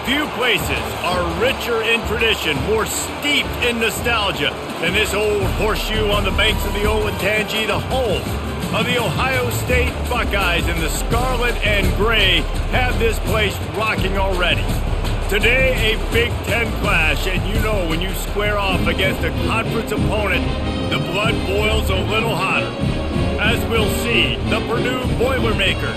Few places are richer in tradition, more steeped in nostalgia than this old horseshoe on the banks of the Olentangy, the home of the Ohio State Buckeyes, and the scarlet and gray have this place rocking already. Today, a Big Ten clash, and you know when you square off against a conference opponent, the blood boils a little hotter. As we'll see, the Purdue Boilermakers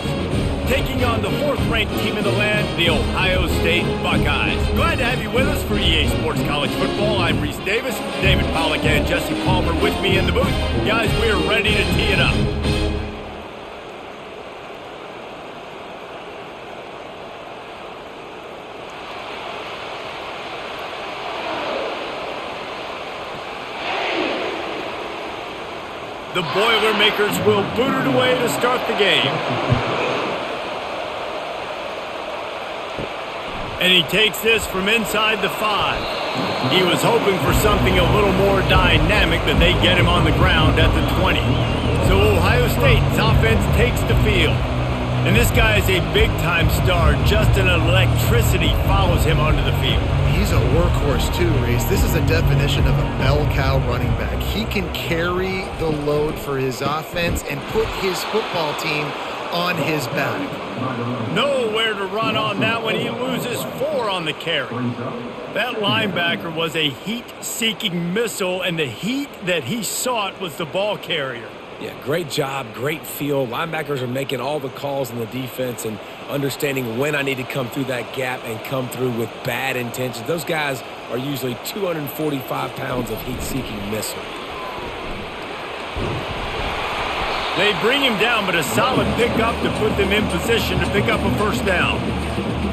taking on the fourth-ranked team in the land, the Ohio State Buckeyes. Glad to have you with us for EA Sports College Football. I'm Reese Davis, David Pollack and Jesse Palmer with me in the booth. Guys, we are ready to tee it up. The Boilermakers will boot it away to start the game. And he takes this from inside the 5. He was hoping for something a little more dynamic, but they get him on the ground at the 20. So Ohio State's offense takes the field. And this guy is a big-time star. Just an electricity follows him onto the field. He's a workhorse too, Reese. This is a definition of a bell cow running back. He can carry the load for his offense and put his football team on his back. Nowhere to run on that one. He loses 4 on the carry. That linebacker was a heat-seeking missile, and the heat that he sought was the ball carrier. Yeah, great job, great feel. Linebackers are making all the calls in the defense and understanding when I need to come through that gap and come through with bad intentions. Those guys are usually 245 pounds of heat-seeking missile. They bring him down, but a solid pickup to put them in position to pick up a first down.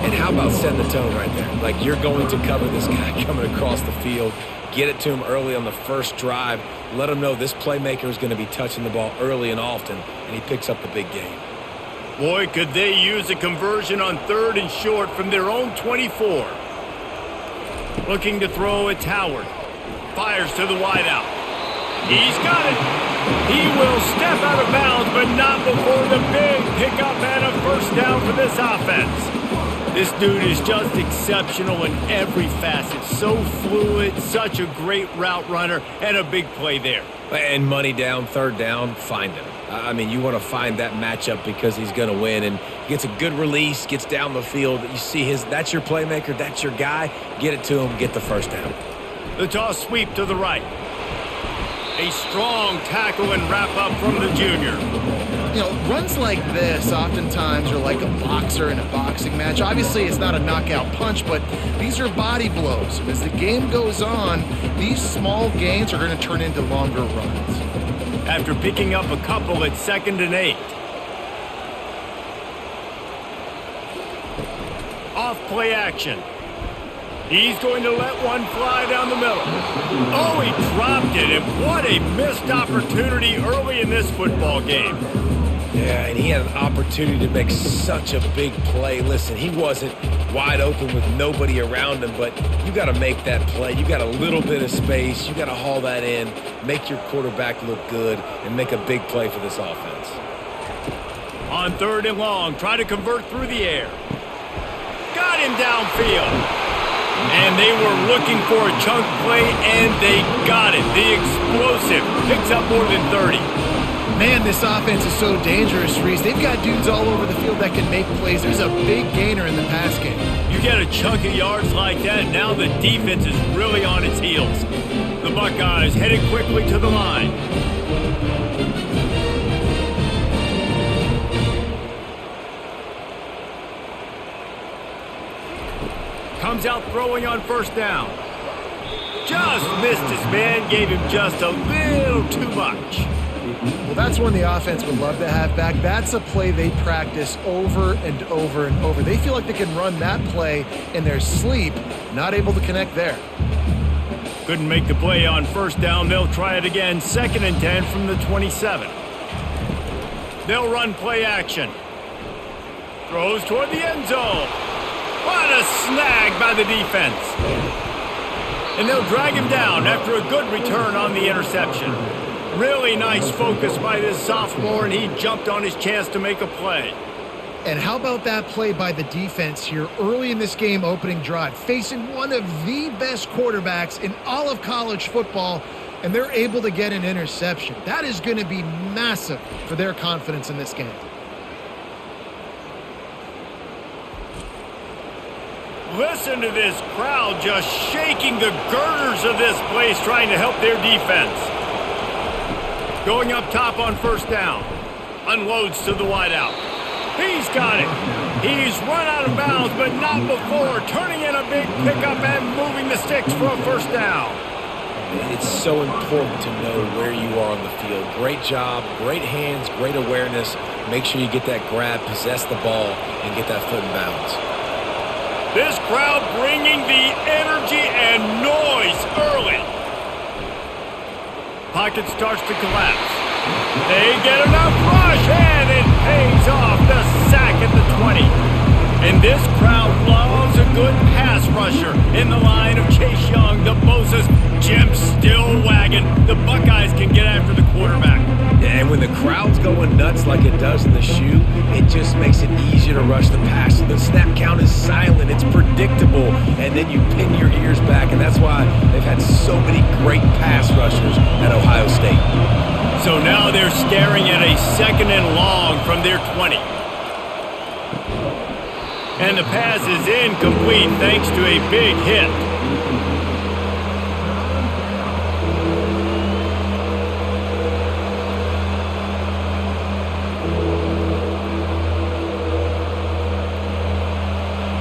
And how about setting the tone right there? Like, you're going to cover this guy coming across the field. Get it to him early on the first drive. Let him know this playmaker is going to be touching the ball early and often, and he picks up the big game. Boy, could they use a conversion on 3rd and short from their own 24. Looking to throw, it's Howard. Fires to the wideout. He's got it. He will step out of bounds, but not before the big pickup and a first down for this offense. This dude is just exceptional in every facet. So fluid, such a great route runner, and a big play there. And money down, 3rd down, find him. I mean, you want to find that matchup because he's going to win, and gets a good release, gets down the field. You see that's your playmaker, that's your guy. Get it to him, get the first down. The toss sweep to the right. A strong tackle and wrap up from the junior. You know, runs like this oftentimes are like a boxer in a boxing match. Obviously, it's not a knockout punch, but these are body blows. And as the game goes on, these small gains are going to turn into longer runs. After picking up a couple at 2nd and 8. Off play action. He's going to let one fly down the middle. Oh, he dropped it, and what a missed opportunity early in this football game. Yeah, and he had an opportunity to make such a big play. Listen, he wasn't wide open with nobody around him, but you got to make that play. You got a little bit of space. You got to haul that in, make your quarterback look good, and make a big play for this offense. On 3rd and long, try to convert through the air. Got him downfield. And they were looking for a chunk play, and they got it. The explosive picks up more than 30. Man, this offense is so dangerous, Reese. They've got dudes all over the field that can make plays. There's a big gainer in the pass game. You get a chunk of yards like that, now the defense is really on its heels. The Buckeyes headed quickly to the line. Comes out throwing on 1st down. Just missed his man, gave him just a little too much. Well, that's one the offense would love to have back. That's a play they practice over and over and over. They feel like they can run that play in their sleep, not able to connect there. Couldn't make the play on 1st down. They'll try it again, 2nd and 10 from the 27. They'll run play action. Throws toward the end zone. What a snag by the defense. And they'll drag him down after a good return on the interception. Really nice focus by this sophomore, and he jumped on his chance to make a play. And how about that play by the defense here early in this game opening drive, facing one of the best quarterbacks in all of college football, and they're able to get an interception. That is going to be massive for their confidence in this game. Listen to this crowd just shaking the girders of this place, trying to help their defense. Going up top on first down. Unloads to the wideout. He's got it. He's run out of bounds, but not before turning in a big pickup and moving the sticks for a first down. It's so important to know where you are on the field. Great job, great hands, great awareness. Make sure you get that grab, possess the ball, and get that foot in bounds. This crowd bringing the energy and noise early. Pocket starts to collapse. They get enough rush, and it pays off. The sack at the 20. And this crowd loves a good pass rusher in the line of Chase Young, the Bosa's, Jim Stillwagon. The Buckeyes can get after the quarterback. And when the crowd's going nuts like it does in the shoe, it just makes it easier to rush the pass. The snap count is silent. It's predictable. And then you pin your ears back. And that's why they've had so many great pass rushers at Ohio State. So now they're staring at a 2nd and long from their 20. And the pass is incomplete thanks to a big hit.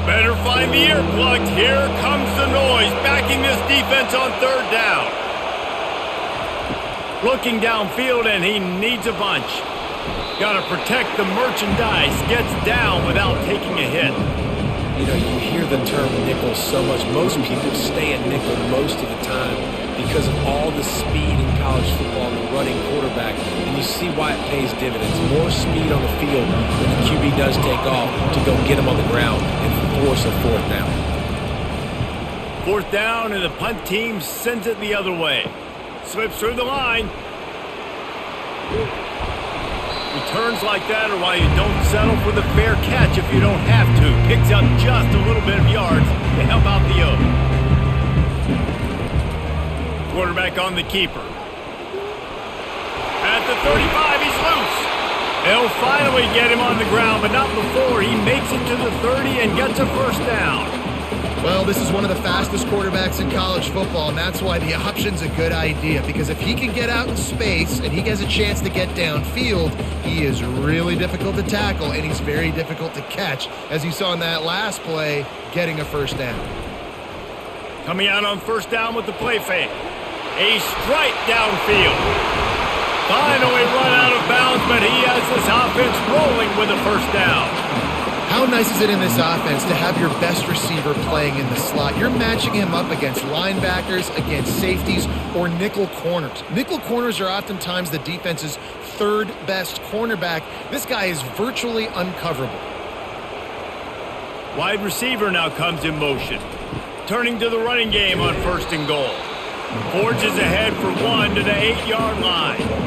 Better find the earplugs. Here comes the noise, backing this defense on 3rd down. Looking downfield, and he needs a bunch. Got to protect the merchandise. Gets down without taking a hit. You know, you hear the term nickel so much. Most people stay at nickel most of the time because of all the speed in college football and the running quarterback. And you see why it pays dividends. More speed on the field when the QB does take off to go get him on the ground and force a 4th down. 4th down, and the punt team sends it the other way. Slips through the line. Returns like that are why you don't settle for the fair catch if you don't have to. Picks up just a little bit of yards to help out the Oak. Quarterback on the keeper. At the 35, he's loose. They'll finally get him on the ground, but not before he makes it to the 30 and gets a first down. Well, this is one of the fastest quarterbacks in college football, and that's why the option's a good idea, because if he can get out in space and he has a chance to get downfield, he is really difficult to tackle, and he's very difficult to catch, as you saw in that last play, getting a first down. Coming out on first down with the play fake. A strike downfield. Finally run out of bounds, but he has this offense rolling with a first down. How nice is it in this offense to have your best receiver playing in the slot? You're matching him up against linebackers, against safeties, or nickel corners. Nickel corners are oftentimes the defense's 3rd best cornerback. This guy is virtually uncoverable. Wide receiver now comes in motion. Turning to the running game on 1st and goal. Forges ahead for 1 to the 8-yard line.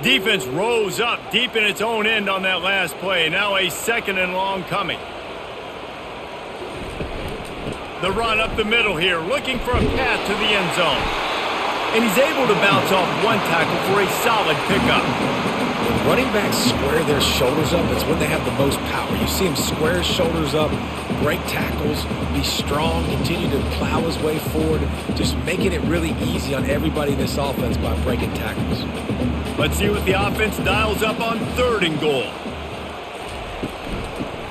Defense rose up deep in its own end on that last play. Now a 2nd and long coming. The run up the middle here, looking for a path to the end zone. And he's able to bounce off 1 tackle for a solid pickup. When running backs square their shoulders up, it's when they have the most power. You see him square his shoulders up, break tackles, be strong, continue to plow his way forward, just making it really easy on everybody in this offense by breaking tackles. Let's see what the offense dials up on 3rd and goal.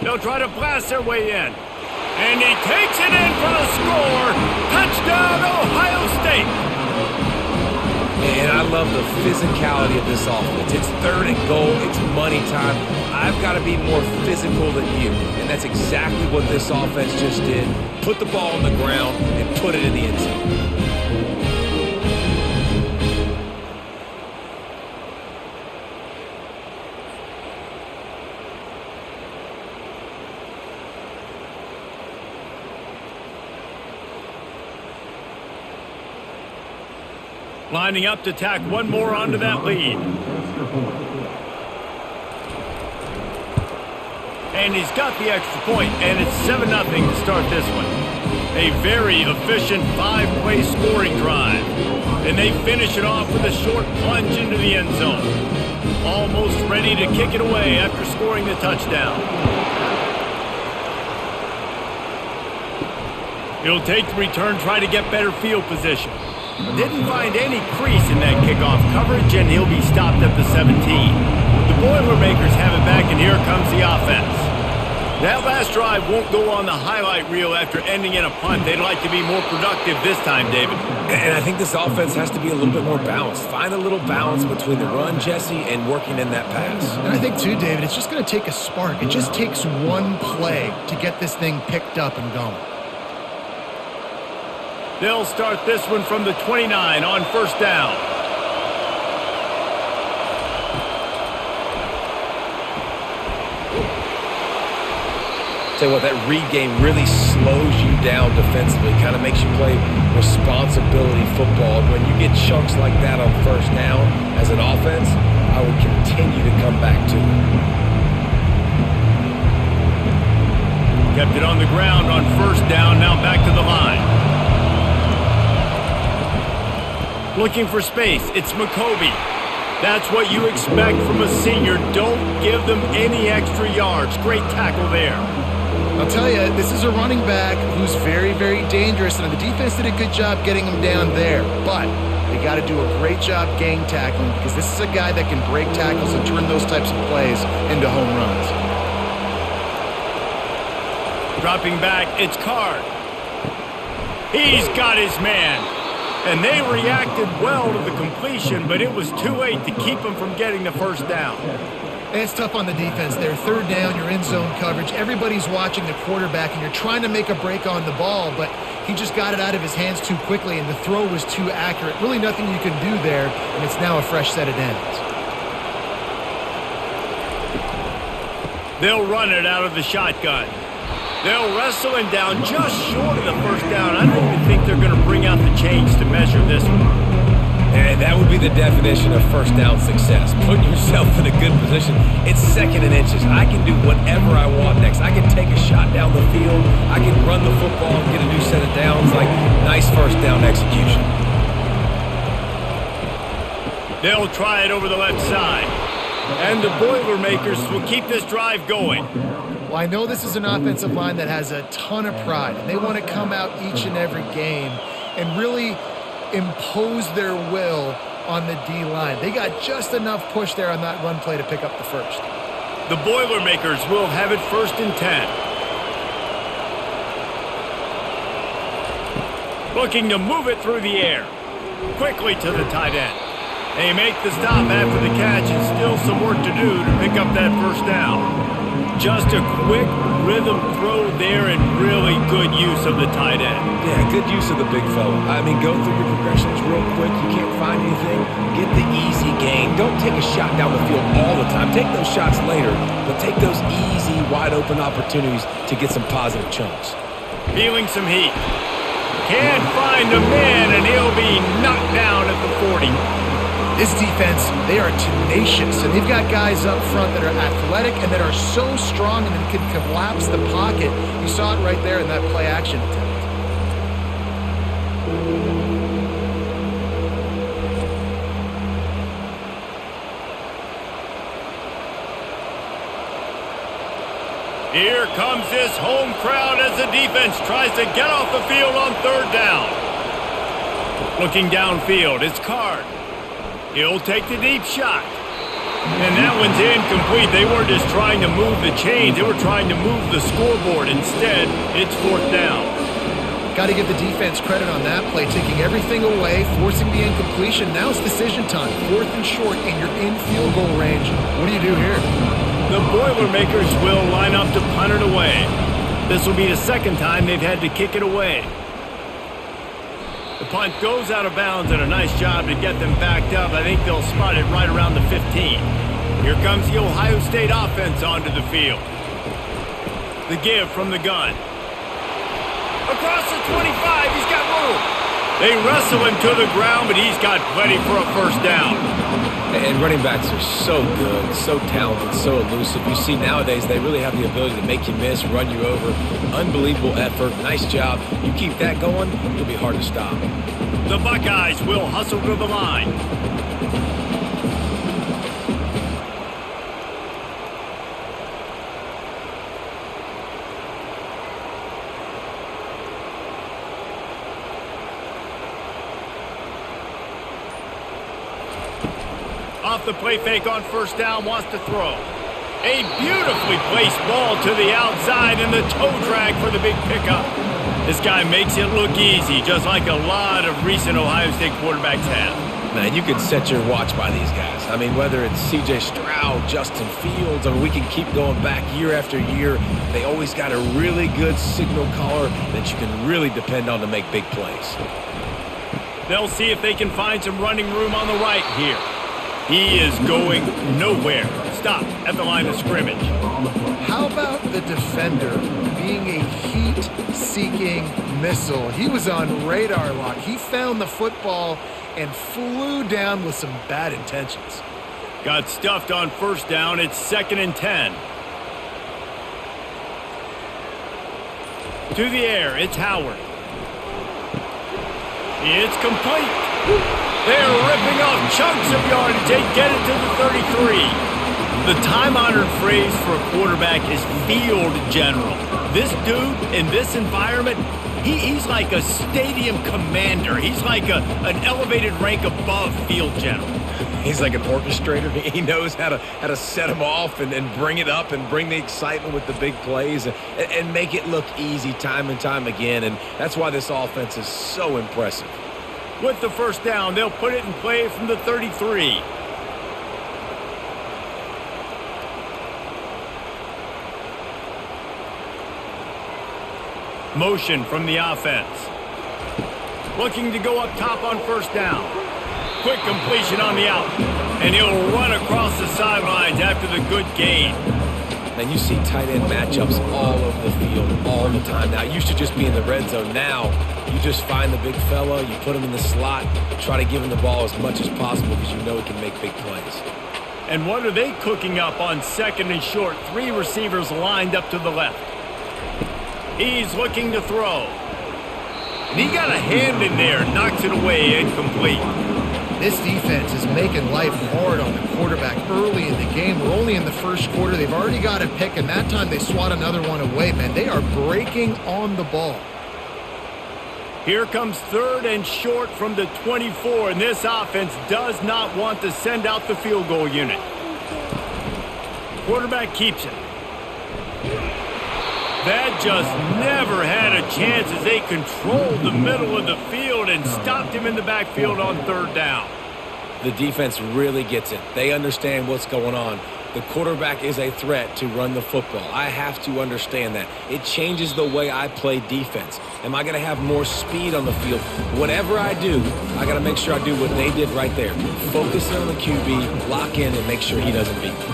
They'll try to blast their way in. And he takes it in for the score. Touchdown, Ohio State. And I love the physicality of this offense. It's 3rd and goal. It's money time. I've got to be more physical than you. And that's exactly what this offense just did. Put the ball on the ground and put it in the end zone. Lining up to tack one more onto that lead. And he's got the extra point, and it's 7-0 to start this one. A very efficient 5-play scoring drive. And they finish it off with a short plunge into the end zone. Almost ready to kick it away after scoring the touchdown. He'll take the return, try to get better field position. Didn't find any crease in that kickoff coverage, and he'll be stopped at the 17. The Boilermakers have it back, and here comes the offense. That last drive won't go on the highlight reel after ending in a punt. They'd like to be more productive this time, David. And I think this offense has to be a little bit more balanced. Find a little balance between the run, Jesse, and working in that pass. And I think, too, David, it's just going to take a spark. It just takes one play to get this thing picked up and going. They'll start this one from the 29 on first down. Tell you what, that read game really slows you down defensively, kind of makes you play responsibility football. When you get chunks like that on first down as an offense, I would continue to come back to it. Kept it on the ground on first down, now back to the line. Looking for space, it's McCoby. That's what you expect from a senior. Don't give them any extra yards. Great tackle there. I'll tell you, this is a running back who's very, very dangerous, and the defense did a good job getting him down there. But they got to do a great job gang tackling, because this is a guy that can break tackles and turn those types of plays into home runs. Dropping back, it's Card. He's got his man. And they reacted well to the completion, but it was too late to keep him from getting the first down. And it's tough on the defense there. Third down, you're in zone coverage. Everybody's watching the quarterback, and you're trying to make a break on the ball, but he just got it out of his hands too quickly, and the throw was too accurate. Really nothing you can do there, and it's now a fresh set of downs. They'll run it out of the shotgun. They'll wrestle him down just short of the first down. I don't even think they're going to bring out the chains to measure this one. And that would be the definition of first down success. Putting yourself in a good position. It's second and inches. I can do whatever I want next. I can take a shot down the field. I can run the football and get a new set of downs. Like, nice first down execution. They'll try it over the left side. And the Boilermakers will keep this drive going. Well, I know this is an offensive line that has a ton of pride, and they want to come out each and every game and really impose their will on the D-line. They got just enough push there on that run play to pick up the first. The Boilermakers will have it 1st and 10. Looking to move it through the air. Quickly to the tight end. They make the stop after the catch, and still some work to do to pick up that first down. Just a quick rhythm throw there and really good use of the tight end. Yeah, good use of the big fella. I mean, go through your progressions real quick. You can't find anything. Get the easy gain. Don't take a shot down the field all the time. Take those shots later, but take those easy, wide-open opportunities to get some positive chunks. Feeling some heat. Can't find a man, and he'll be knocked down at the 40. This defense, they are tenacious, and they've got guys up front that are athletic and that are so strong and that can collapse the pocket. You saw it right there in that play-action attempt. Here comes this home crowd as the defense tries to get off the field on third down. Looking downfield, it's Card. He'll take the deep shot. And that one's incomplete. They weren't just trying to move the chains. They were trying to move the scoreboard. Instead, it's 4th down. Got to give the defense credit on that play, taking everything away, forcing the incompletion. Now it's decision time. 4th and short, and you're in field goal range. What do you do here? The Boilermakers will line up to punt it away. This will be the second time they've had to kick it away. The punt goes out of bounds, and a nice job to get them backed up. I think they'll spot it right around the 15. Here comes the Ohio State offense onto the field. The give from the gun. Across the 25, he's got room. They wrestle him to the ground, but he's got plenty for a first down. And running backs are so good, so talented, so elusive. You see nowadays they really have the ability to make you miss, run you over. Unbelievable effort. Nice job. You keep that going, it'll be hard to stop. The Buckeyes will hustle to the line. Off the play fake on first down, wants to throw. A beautifully placed ball to the outside and the toe drag for the big pickup. This guy makes it look easy, just like a lot of recent Ohio State quarterbacks have. Man, you can set your watch by these guys. I mean, whether it's C.J. Stroud, Justin Fields, I mean, we can keep going back year after year. They always got a really good signal caller that you can really depend on to make big plays. They'll see if they can find some running room on the right here. He is going nowhere. Stop at the line of scrimmage. How about the defender being a heat-seeking missile? He was on radar lock. He found the football and flew down with some bad intentions. Got stuffed on first down. It's 2nd and 10. To the air, it's Howard. It's complete. They're ripping off chunks of yardage. They get it to the 33. The time-honored phrase for a quarterback is field general. This dude in this environment, he's like a stadium commander. He's like an elevated rank above field general. He's like an orchestrator. He knows how to set them off and bring it up and bring the excitement with the big plays and make it look easy time and time again. And that's why this offense is so impressive. With the first down, they'll put it in play from the 33. Motion from the offense. Looking to go up top on first down. Quick completion on the out. And he'll run across the sidelines after the good gain. And you see tight end matchups all over the field all the time. Now, it used to just be in the red zone. Now, you just find the big fella, you put him in the slot, try to give him the ball as much as possible because you know he can make big plays. And what are they cooking up on 2nd and short? 3 receivers lined up to the left. He's looking to throw. And he got a hand in there, knocks it away, incomplete. This defense is making life hard on the quarterback early in the game. We're only in the first quarter. They've already got a pick, and that time they swat another one away, man. They are breaking on the ball. Here comes 3rd and short from the 24, and this offense does not want to send out the field goal unit. Quarterback keeps it. That just never had a chance as they controlled the middle of the field and stopped him in the backfield on 3rd down. The defense really gets it. They understand what's going on. The quarterback is a threat to run the football. I have to understand that. It changes the way I play defense. Am I going to have more speed on the field? Whatever I do, I got to make sure I do what they did right there. Focus on the QB, lock in, and make sure he doesn't beat me.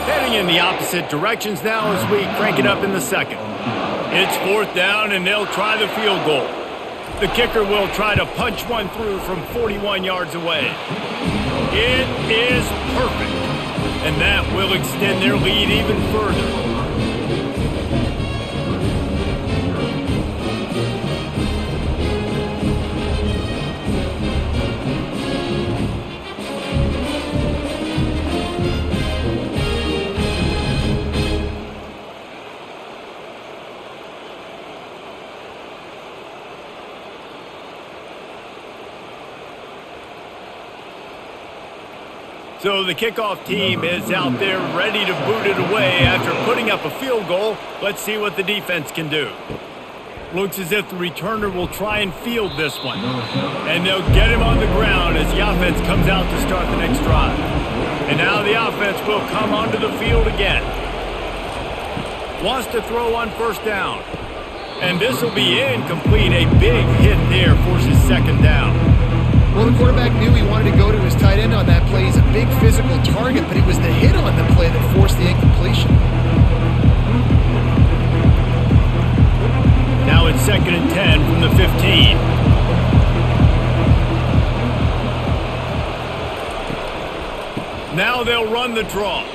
Heading in the opposite directions now as we crank it up in the 2nd. It's 4th down, and they'll try the field goal. The kicker will try to punch one through from 41 yards away. It is perfect, and that will extend their lead even further. So the kickoff team is out there ready to boot it away after putting up a field goal. Let's see what the defense can do. Looks as if the returner will try and field this one. And they'll get him on the ground as the offense comes out to start the next drive. And now the offense will come onto the field again. Wants to throw on first down. And this will be incomplete. A big hit there forces 2nd down. Well, the quarterback knew he wanted to go to his tight end on that play. He's a big physical target, but it was the hit on the play that forced the incompletion. Now it's 2nd and 10 from the 15. Now they'll run the draw.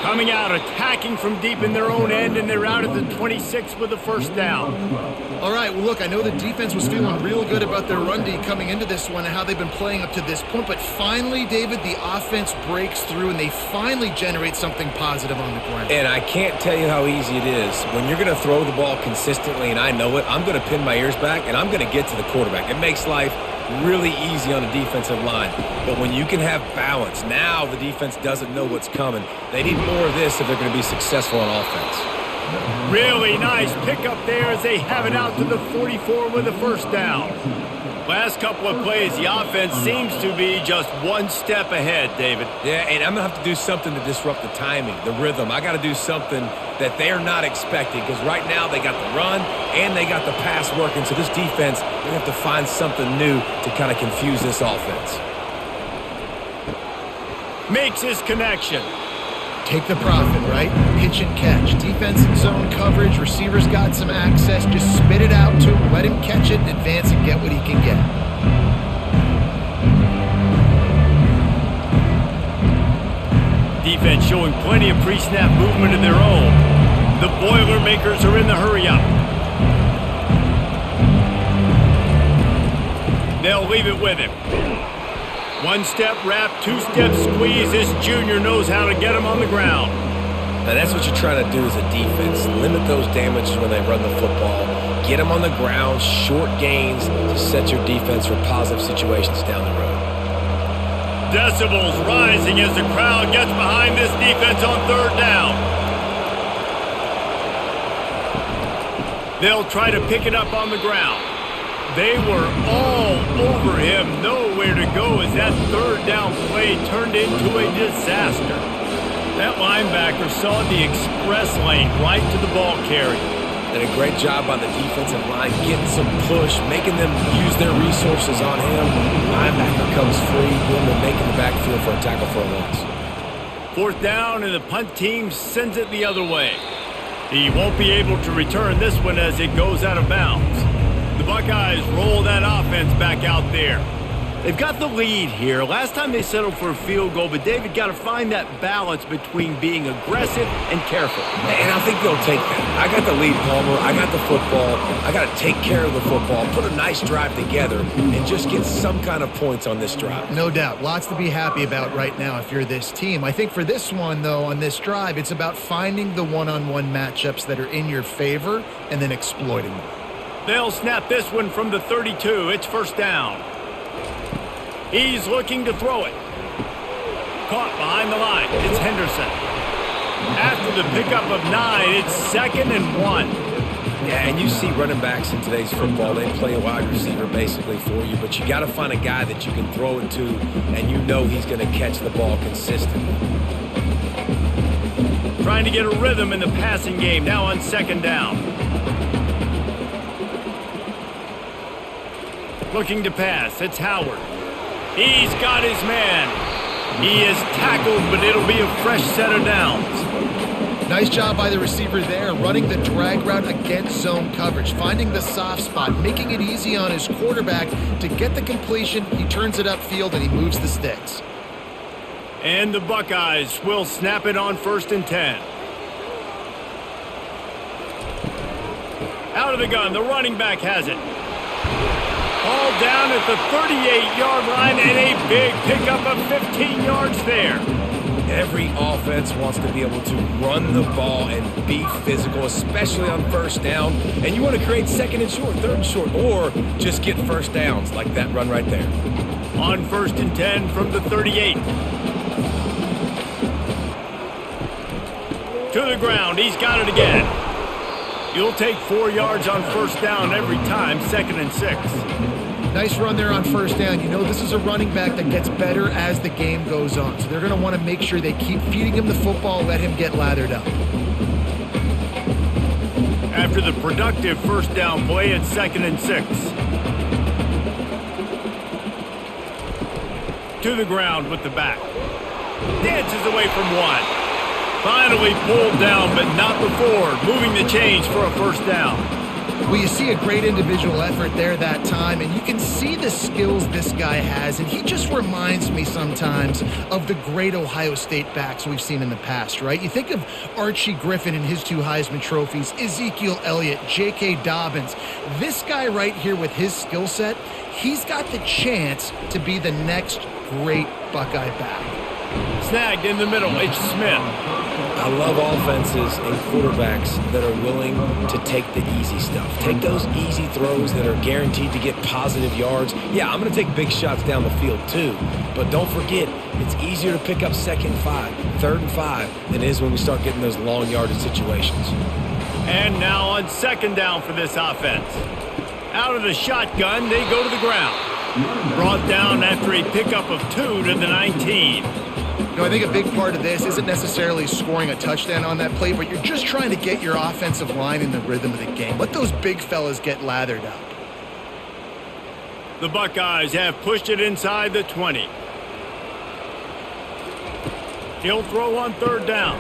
Coming out, attacking from deep in their own end, and they're out at the 26 with a first down. All right, well, look, I know the defense was feeling real good about their run D coming into this one and how they've been playing up to this point, but finally, David, the offense breaks through, and they finally generate something positive on the ground. And I can't tell you how easy it is. When you're going to throw the ball consistently, and I know it, I'm going to pin my ears back, and I'm going to get to the quarterback. It makes life really easy on the defensive line. But when you can have balance, now the defense doesn't know what's coming. They need more of this if they're going to be successful on offense. Really nice pickup there as they have it out to the 44 with a first down. Last couple of plays, the offense seems to be just one step ahead, David. Yeah, and I'm going to have to do something to disrupt the timing, the rhythm. I got to do something that they're not expecting, because right now they got the run and they got the pass working. So this defense, they have to find something new to kind of confuse this offense. Makes his connection. Take the profit, right? Pitch and catch. Defense and zone coverage. Receivers got some access. Just spit it out to him. Let him catch it and advance and get what he can get. Defense showing plenty of pre-snap movement of their own. The Boilermakers are in the hurry-up. They'll leave it with him. One-step wrap, two-step squeeze. This junior knows how to get him on the ground. Now that's what you're trying to do as a defense. Limit those damages when they run the football. Get them on the ground, short gains to set your defense for positive situations down the road. Decibels rising as the crowd gets behind this defense on 3rd down. They'll try to pick it up on the ground. They were all over him, nowhere to go as that 3rd down play turned into a disaster. That linebacker saw the express lane right to the ball carrier. Did a great job by the defensive line, getting some push, making them use their resources on him. Linebacker comes free, boom, and making the backfield for a tackle for a loss. 4th down, and the punt team sends it the other way. He won't be able to return this one as it goes out of bounds. The Buckeyes roll that offense back out there. They've got the lead here. Last time they settled for a field goal, but David got to find that balance between being aggressive and careful. And I think they'll take that. I got the lead, Palmer. I got the football. I got to take care of the football, put a nice drive together, and just get some kind of points on this drive. No doubt. Lots to be happy about right now if you're this team. I think for this one, though, on this drive, it's about finding the one-on-one matchups that are in your favor and then exploiting them. They'll snap this one from the 32. It's 1st down. He's looking to throw it. Caught behind the line. It's Henderson. After the pickup of 9, it's 2nd and 1. Yeah, and you see running backs in today's football, they play a wide receiver basically for you, but you got to find a guy that you can throw it to, and you know he's going to catch the ball consistently. Trying to get a rhythm in the passing game, now on 2nd down. Looking to pass, it's Howard. He's got his man. He is tackled, but it'll be a fresh set of downs. Nice job by the receiver there, running the drag route against zone coverage, finding the soft spot, making it easy on his quarterback to get the completion. He turns it upfield, and he moves the sticks. And the Buckeyes will snap it on 1st and 10. Out of the gun, the running back has it. All down at the 38-yard line, and a big pickup of 15 yards there. Every offense wants to be able to run the ball and be physical, especially on 1st down. And you want to create 2nd and short, 3rd and short, or just get 1st downs like that run right there. On 1st and 10 from the 38. To the ground, he's got it again. You'll take 4 yards on 1st down every time, 2nd and 6. Nice run there on 1st down. You know, this is a running back that gets better as the game goes on. So they're going to want to make sure they keep feeding him the football, let him get lathered up. After the productive 1st down play, it's 2nd and 6. To the ground with the back. Dances away from one. Finally pulled down, but not before moving the chains for a first down. Well, you see a great individual effort there that time, and you can see the skills this guy has, and he just reminds me sometimes of the great Ohio State backs we've seen in the past, right? You think of Archie Griffin and his 2 Heisman trophies, Ezekiel Elliott, J.K. Dobbins. This guy right here with his skill set, he's got the chance to be the next great Buckeye back. Snagged in the middle, H. Smith. I love offenses and quarterbacks that are willing to take the easy stuff. Take those easy throws that are guaranteed to get positive yards. Yeah, I'm going to take big shots down the field too. But don't forget, it's easier to pick up 2nd and 5, 3rd and 5 than it is when we start getting those long yardage situations. And now on 2nd down for this offense. Out of the shotgun, they go to the ground. Brought down after a pickup of 2 to the 19. You know, I think a big part of this isn't necessarily scoring a touchdown on that play, but you're just trying to get your offensive line in the rhythm of the game. Let those big fellas get lathered up. The Buckeyes have pushed it inside the 20. He'll throw on 3rd down.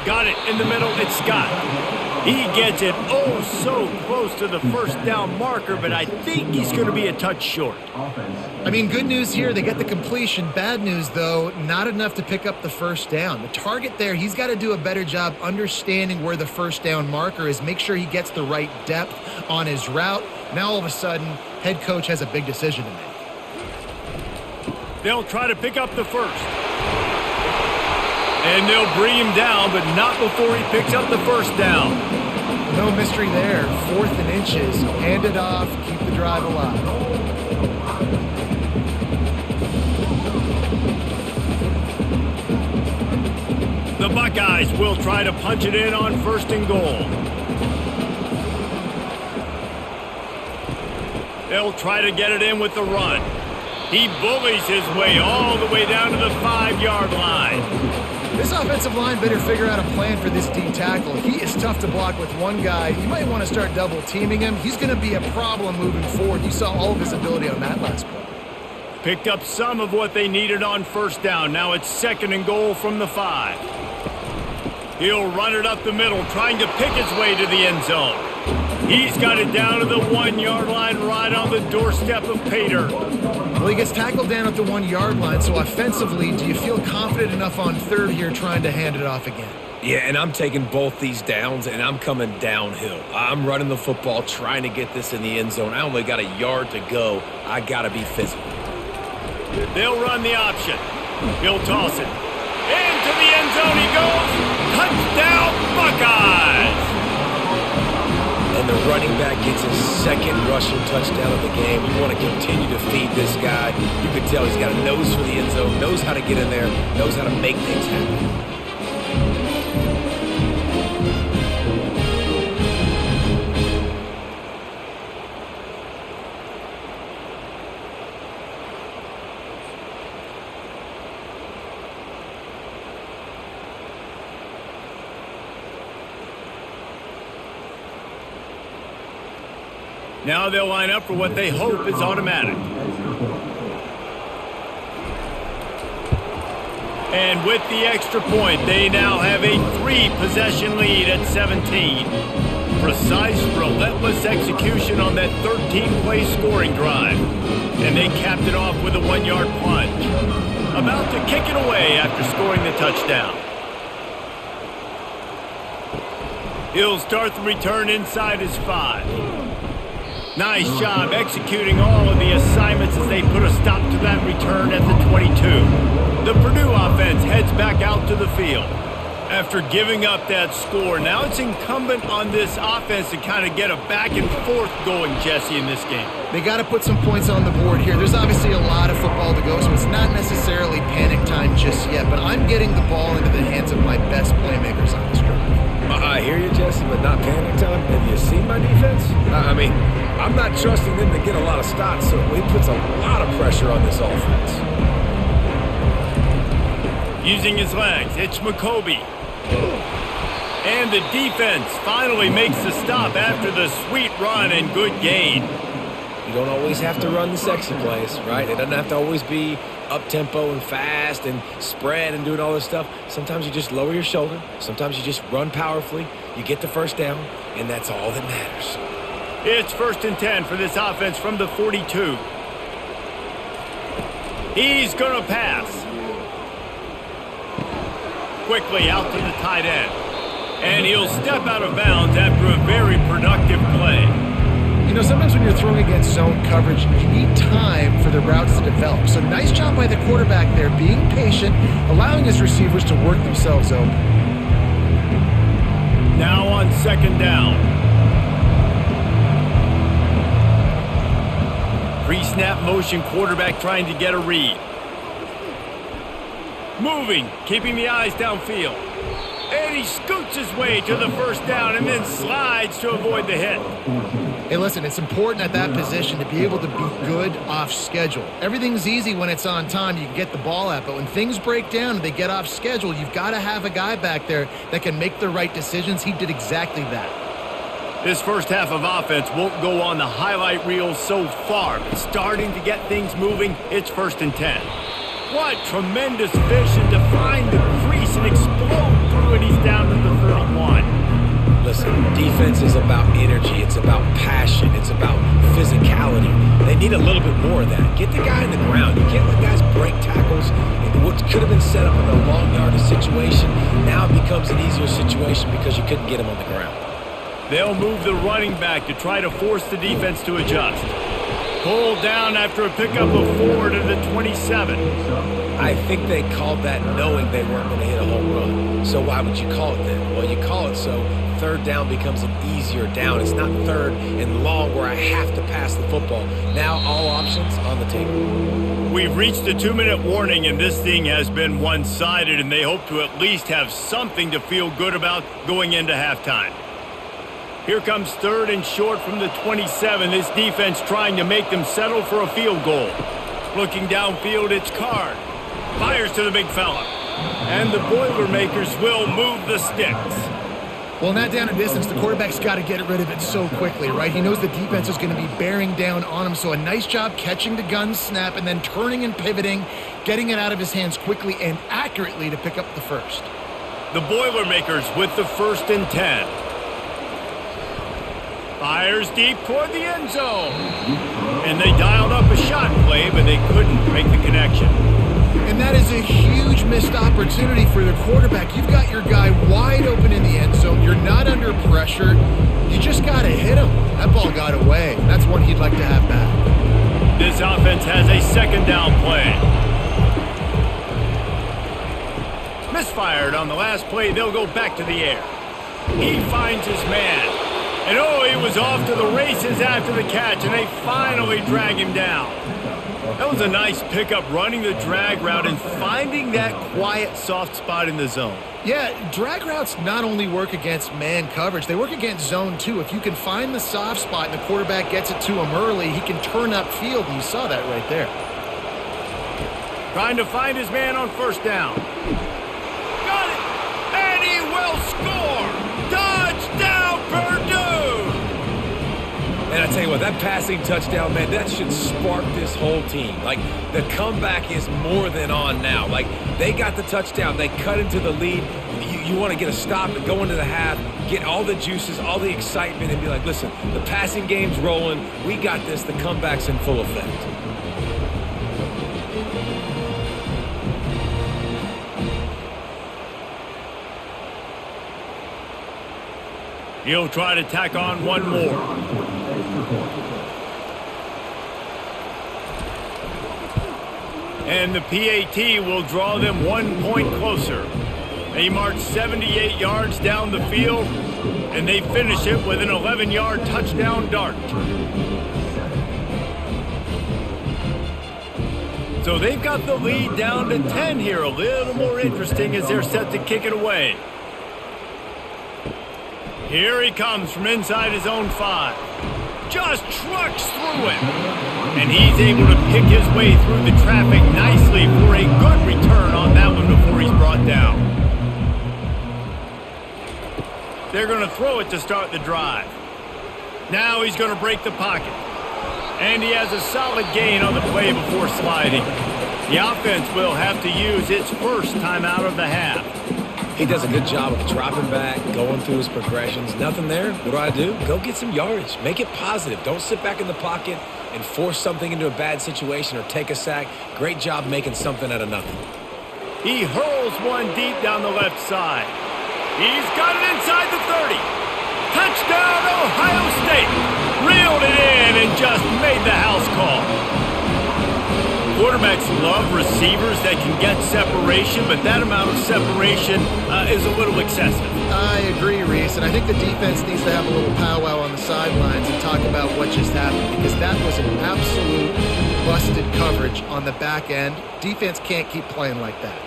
Got it in the middle. It's Scott. He gets it oh so close to the first down marker, but I think he's going to be a touch short. I mean, good news here, they get the completion. Bad news, though, not enough to pick up the first down. The target there, he's got to do a better job understanding where the first down marker is, make sure he gets the right depth on his route. Now, all of a sudden, head coach has a big decision to make. They'll try to pick up the first. And they'll bring him down, but not before he picks up the first down. No mystery there. 4th and inches. Hand it off. Keep the drive alive. The Buckeyes will try to punch it in on 1st and goal. They'll try to get it in with the run. He bullies his way all the way down to the 5-yard line. This offensive line better figure out a plan for this D tackle. He is tough to block with one guy. You might want to start double teaming him. He's going to be a problem moving forward. You saw all of his ability on that last play. Picked up some of what they needed on 1st down. Now it's 2nd and goal from the 5. He'll run it up the middle, trying to pick his way to the end zone. He's got it down to the 1-yard line right on the doorstep of Pater. Well, he gets tackled down at the 1-yard line, so offensively, do you feel confident enough on 3rd here trying to hand it off again? Yeah, and I'm taking both these downs, and I'm coming downhill. I'm running the football, trying to get this in the end zone. I only got a yard to go. I got to be physical. They'll run the option. He'll toss it. Into the end zone he goes. Touchdown, Buckeyes! And the running back gets his 2nd rushing touchdown of the game. You want to continue to feed this guy. You can tell he's got a nose for the end zone, knows how to get in there, knows how to make things happen. Now they'll line up for what they hope is automatic. And with the extra point, they now have a 3-possession lead at 17. Precise, relentless execution on that 13-play scoring drive. And they capped it off with a 1-yard plunge. About to kick it away after scoring the touchdown. He'll start the return inside his 5. Nice job executing all of the assignments as they put a stop to that return at the 22. The Purdue offense heads back out to the field. After giving up that score, now it's incumbent on this offense to kind of get a back and forth going, Jesse, in this game. They got to put some points on the board here. There's obviously a lot of football to go, so it's not necessarily panic time just yet, but I'm getting the ball into the hands of my best playmakers on this drive. I hear you, Jesse, but not panic time. Have you seen my defense? I mean, I'm not trusting them to get a lot of stops, so it puts a lot of pressure on this offense. Using his legs, it's McCoby. And the defense finally makes the stop after the sweet run and good gain. You don't always have to run the sexy plays, right? It doesn't have to always be up-tempo and fast and spread and doing all this stuff. Sometimes you just lower your shoulder. Sometimes you just run powerfully. You get the first down, and that's all that matters. It's 1st and 10 for this offense from the 42. He's going to pass. Quickly out to the tight end. And he'll step out of bounds after a very productive play. You know, sometimes when you're throwing against zone coverage, you need time for the routes to develop. So nice job by the quarterback there, being patient, allowing his receivers to work themselves open. Now on 2nd down. Pre-snap motion, quarterback trying to get a read. Moving, keeping the eyes downfield. And he scoots his way to the 1st down and then slides to avoid the hit. Hey, listen, it's important at that position to be able to be good off schedule. Everything's easy when it's on time. You can get the ball out. But when things break down and they get off schedule, you've got to have a guy back there that can make the right decisions. He did exactly that. This first half of offense won't go on the highlight reel so far, but starting to get things moving, it's 1st and 10. What tremendous vision to find the crease and explode through it. He's down to the 31. Listen, defense is about energy. It's about passion. It's about physicality. They need a little bit more of that. Get the guy in the ground. You can't let guys break tackles. What could have been set up in a long yardage situation, now it becomes an easier situation because you couldn't get him on the ground. They'll move the running back to try to force the defense to adjust. Pulled down after a pickup of 4 to the 27. I think they called that knowing they weren't going to hit a home run. So why would you call it then? Well, you call it so 3rd down becomes an easier down. It's not 3rd and long where I have to pass the football. Now all options on the table. We've reached the 2-minute warning, and this thing has been one-sided, and they hope to at least have something to feel good about going into halftime. Here comes 3rd and short from the 27. This defense trying to make them settle for a field goal. Looking downfield, it's Card. Fires to the big fella. And the Boilermakers will move the sticks. Well, in that down and distance, the quarterback's got to get rid of it so quickly, right? He knows the defense is going to be bearing down on him, so a nice job catching the gun snap and then turning and pivoting, getting it out of his hands quickly and accurately to pick up the first. The Boilermakers with the 1st and 10. Fires deep toward the end zone. And they dialed up a shot play, but they couldn't make the connection. And that is a huge missed opportunity for the quarterback. You've got your guy wide open in the end zone. You're not under pressure. You just got to hit him. That ball got away. That's one he'd like to have back. This offense has a 2nd down play. Misfired on the last play. They'll go back to the air. He finds his man. And he was off to the races after the catch, and they finally drag him down. That was a nice pickup, running the drag route and finding that quiet, soft spot in the zone. Yeah, drag routes not only work against man coverage, they work against zone too. If you can find the soft spot and the quarterback gets it to him early, he can turn upfield, and you saw that right there. Trying to find his man on 1st down. Got it! And he will score! Touchdown, Purdue! And I tell you what, that passing touchdown, man, that should spark this whole team. Like, the comeback is more than on now. Like, they got the touchdown. They cut into the lead. You want to get a stop and go into the half, get all the juices, all the excitement, and be like, listen, the passing game's rolling. We got this. The comeback's in full effect. He'll try to tack on one more. And the PAT will draw them 1 point closer. They march 78 yards down the field, and they finish it with an 11-yard touchdown dart. So they've got the lead down to 10 here. A little more interesting as they're set to kick it away. Here he comes from inside his own 5. Just trucks through it. And he's able to pick his way through the traffic nicely for a good return on that one before he's brought down. They're going to throw it to start the drive. Now he's going to break the pocket. And he has a solid gain on the play before sliding. The offense will have to use its first timeout of the half. He does a good job of dropping back, going through his progressions. Nothing there. What do? Go get some yardage. Make it positive. Don't sit back in the pocket and force something into a bad situation or take a sack. Great job making something out of nothing. He hurls one deep down the left side. He's got it inside the 30. Touchdown, Ohio State. Reeled it in and just made the house call. Quarterbacks love receivers that can get separation, but that amount of separation is a little excessive. I agree, Reese, and I think the defense needs to have a little powwow on the sidelines and talk about what just happened, because that was an absolute busted coverage on the back end. Defense can't keep playing like that.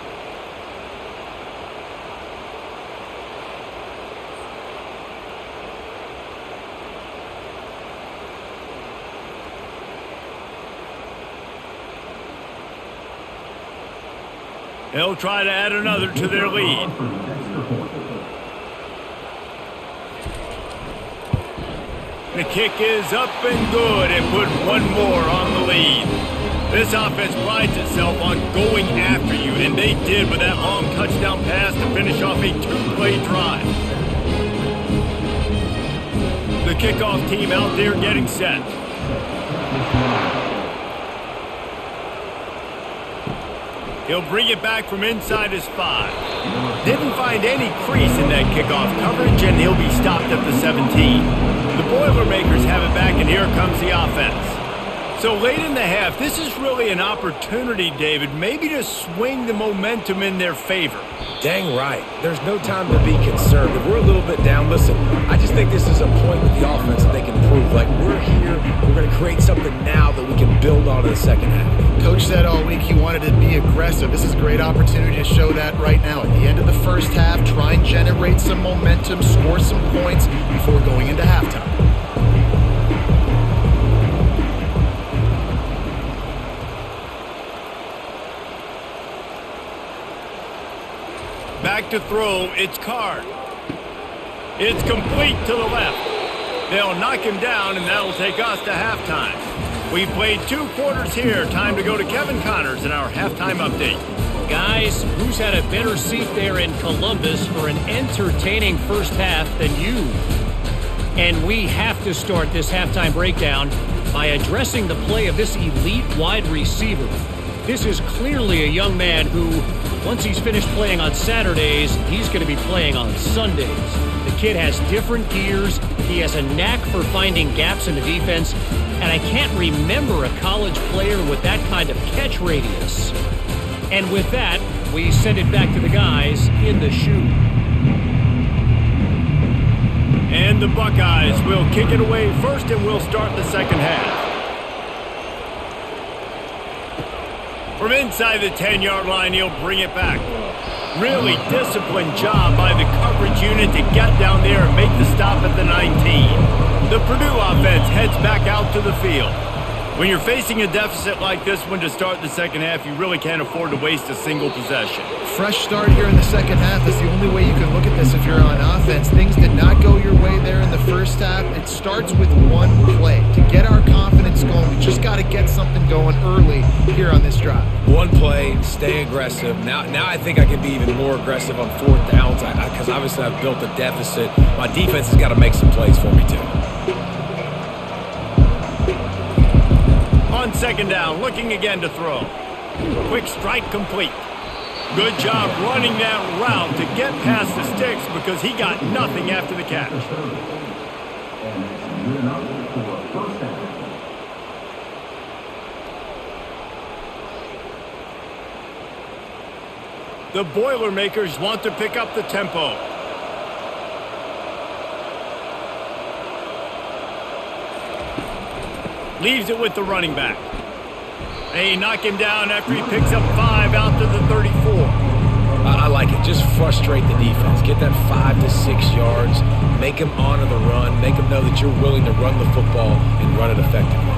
They'll try to add another to their lead. The kick is up and good and put one more on the lead. This offense prides itself on going after you, and they did with that long touchdown pass to finish off a two-play drive. The kickoff team out there getting set. He'll bring it back from inside his 5. Didn't find any crease in that kickoff coverage, and he'll be stopped at the 17. The Boilermakers have it back, and here comes the offense. So late in the half, this is really an opportunity, David, maybe to swing the momentum in their favor. Dang right. There's no time to be concerned. If we're a little bit down, listen, I just think this is a point with the offense that they can prove. Like, we're here, we're going to create something now that we can build on in the second half. Coach said all week he wanted to be aggressive. This is a great opportunity to show that right now. At the end of the first half, try and generate some momentum, score some points before going into halftime. Back to throw, it's Card. It's complete to the left. They'll knock him down, and that'll take us to halftime. We've played 2 quarters here. Time to go to Kevin Connors in our halftime update. Guys, who's had a better seat there in Columbus for an entertaining first half than you? And we have to start this halftime breakdown by addressing the play of this elite wide receiver. This is clearly a young man who, once he's finished playing on Saturdays, he's going to be playing on Sundays. The kid has different gears. He has a knack for finding gaps in the defense. And I can't remember a college player with that kind of catch radius. And with that, we send it back to the guys in the shoe. And the Buckeyes will kick it away first, and we'll start the second half. From inside the 10-yard line, he'll bring it back. Really disciplined job by the coverage unit to get down there and make the stop at the 19. The Purdue offense heads back out to the field. When you're facing a deficit like this one to start the second half, you really can't afford to waste a single possession. Fresh start here in the second half is the only way you can look at this if you're on offense. Things did not go your way there in the first half. It starts with one play. To get our confidence going, we just got to get something going early here on this drive. One play, stay aggressive. Now I think I can be even more aggressive on 4th downs because obviously I've built a deficit. My defense has got to make some plays for me too. On second down, looking again to throw. Quick strike complete. Good job running that route to get past the sticks because he got nothing after the catch. The Boilermakers want to pick up the tempo. Leaves it with the running back. They knock him down after he picks up 5 out to the 34. I like it. Just frustrate the defense. Get that 5 to 6 yards. Make them honor the run. Make them know that you're willing to run the football and run it effectively.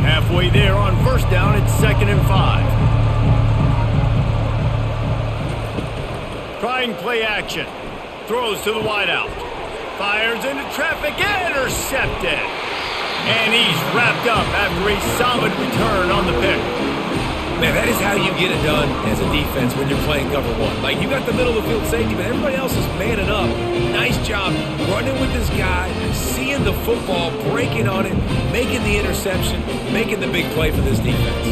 Halfway there on first down, it's 2nd and 5. Trying play action. Throws to the wideout. Fires into traffic, intercepted. And he's wrapped up after a solid return on the pick. Man, that is how you get it done as a defense when you're playing cover one. Like, you got the middle of the field safety, but everybody else is manning up. Nice job running with this guy, seeing the football, breaking on it, making the interception, making the big play for this defense.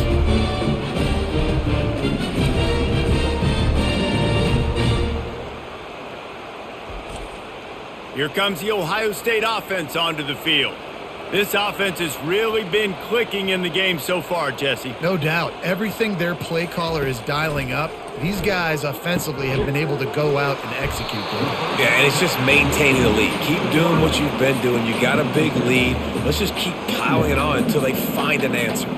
Here comes the Ohio State offense onto the field. This offense has really been clicking in the game so far, Jesse. No doubt. Everything their play caller is dialing up, these guys offensively have been able to go out and execute. Yeah, and it's just maintaining the lead. Keep doing what you've been doing. You got a big lead. Let's just keep piling it on until they find an answer.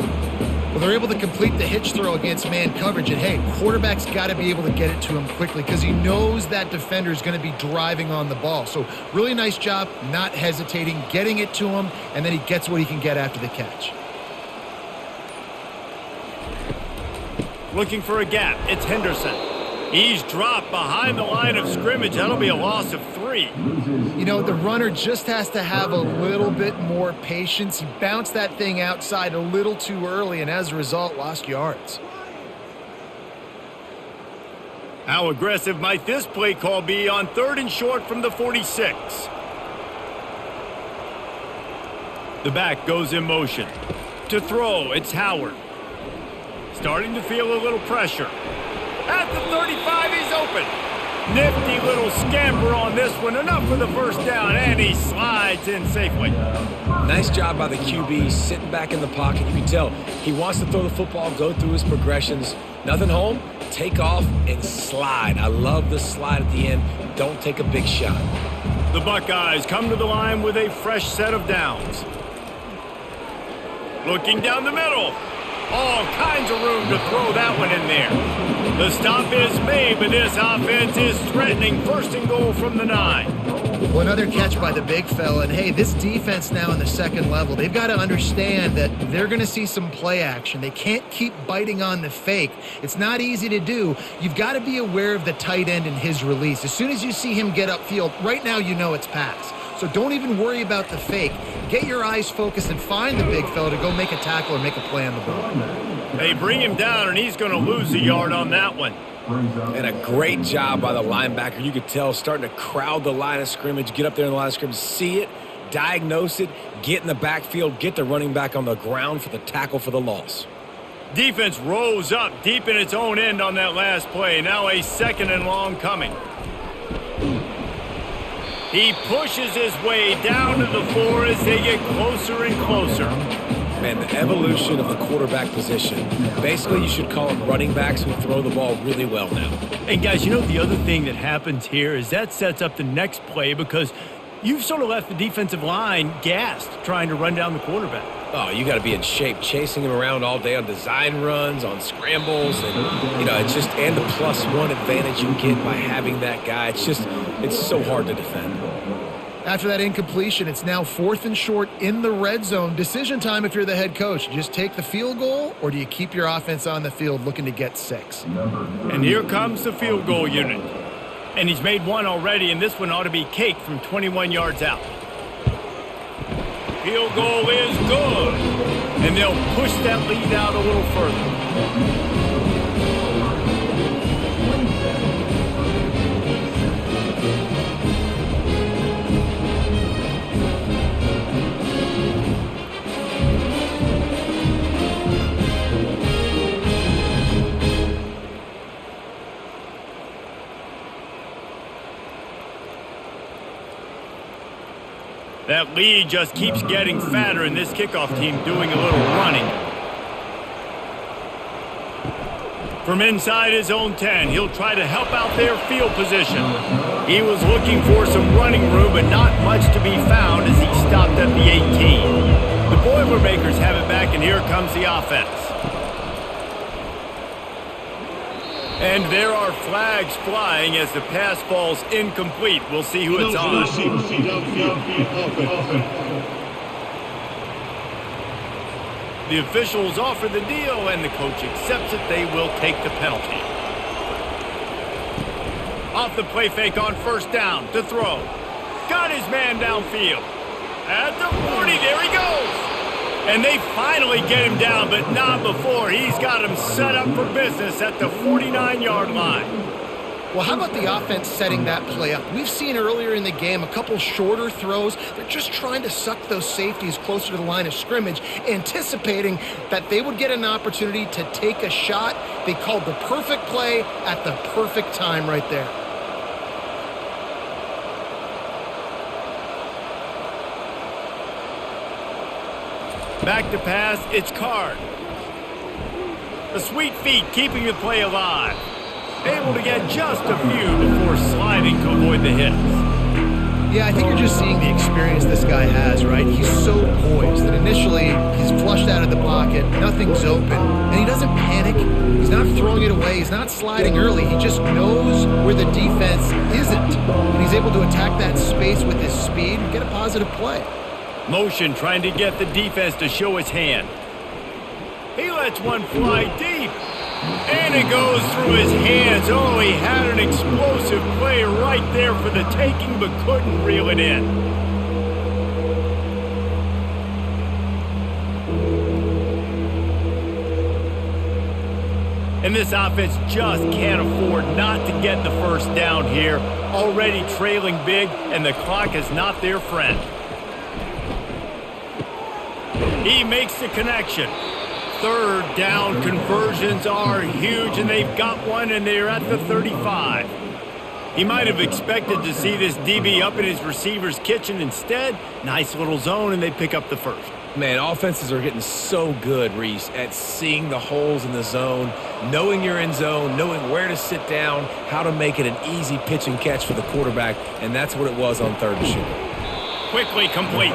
Well, they're able to complete the hitch throw against man coverage, and hey, quarterback's got to be able to get it to him quickly because he knows that defender is going to be driving on the ball. So really nice job, not hesitating, getting it to him, and then he gets what he can get after the catch. Looking for a gap, it's Henderson. He's dropped behind the line of scrimmage. That'll be a loss of 3. You know, the runner just has to have a little bit more patience. He bounced that thing outside a little too early, and as a result, lost yards. How aggressive might this play call be on 3rd and short from the 46? The back goes in motion. To throw, it's Howard. Starting to feel a little pressure. At the 35, he's open. Nifty little scamper on this one. Enough for the first down, and he slides in safely. Nice job by the QB, sitting back in the pocket. You can tell he wants to throw the football, go through his progressions. Nothing home, take off, and slide. I love the slide at the end. Don't take a big shot. The Buckeyes come to the line with a fresh set of downs. Looking down the middle. All kinds of room to throw that one in there. The stop is made, but this offense is threatening 1st and goal from the 9. Well, another catch by the big fella. And, hey, this defense now in the 2nd level, they've got to understand that they're going to see some play action. They can't keep biting on the fake. It's not easy to do. You've got to be aware of the tight end and his release. As soon as you see him get upfield, right now you know it's pass. So don't even worry about the fake. Get your eyes focused and find the big fella to go make a tackle or make a play on the ball. They bring him down, and he's going to lose a yard on that one. And a great job by the linebacker. You could tell starting to crowd the line of scrimmage, get up there in the line of scrimmage, see it, diagnose it, get in the backfield, get the running back on the ground for the tackle for the loss. Defense rose up deep in its own end on that last play. Now a 2nd and long coming. He pushes his way down to the 4 as they get closer and closer. Man, the evolution of the quarterback position. Basically, you should call them running backs who throw the ball really well now. And guys, you know the other thing that happens here is that sets up the next play because you've sort of left the defensive line gassed trying to run down the quarterback. Oh, you got to be in shape, chasing him around all day on design runs, on scrambles, and, you know, it's just, and the +1 advantage you get by having that guy. It's so hard to defend. After that incompletion, it's now 4th and short in the red zone. Decision time if you're the head coach. Just take the field goal, or do you keep your offense on the field looking to get 6? And here comes the field goal unit. And he's made one already, and this one ought to be cake from 21 yards out. Field goal is good. And they'll push that lead out a little further. That lead just keeps getting fatter, and this kickoff team doing a little running. From inside his own 10, he'll try to help out their field position. He was looking for some running room, but not much to be found as he stopped at the 18. The Boilermakers have it back, and here comes the offense. And there are flags flying as the pass falls incomplete. We'll see who it's on. The officials offer the deal, and the coach accepts it. They will take the penalty. Off the play fake on 1st down to throw. Got his man downfield. At the 40, there he goes. And they finally get him down, but not before. He's got him set up for business at the 49-yard line. Well, how about the offense setting that play up? We've seen earlier in the game a couple shorter throws. They're just trying to suck those safeties closer to the line of scrimmage, anticipating that they would get an opportunity to take a shot. They called the perfect play at the perfect time right there. Back to pass, it's Card. The sweet feet keeping the play alive. Able to get just a few before sliding to avoid the hits. Yeah, I think you're just seeing the experience this guy has, right? He's so poised that initially he's flushed out of the pocket, nothing's open, and he doesn't panic. He's not throwing it away. He's not sliding early. He just knows where the defense isn't, and he's able to attack that space with his speed and get a positive play. Motion trying to get the defense to show his hand. He lets one fly deep. And it goes through his hands. Oh, he had an explosive play right there for the taking, but couldn't reel it in. And this offense just can't afford not to get the first down here. Already trailing big, and the clock is not their friend. He makes the connection. Third down conversions are huge, and they've got one, and they're at the 35. He might have expected to see this DB up in his receiver's kitchen. Instead, nice little zone, and they pick up the first. Man, offenses are getting so good, Reese, at seeing the holes in the zone, knowing you're in zone, knowing where to sit down, how to make it an easy pitch and catch for the quarterback, and that's what it was on third and short. Quickly complete.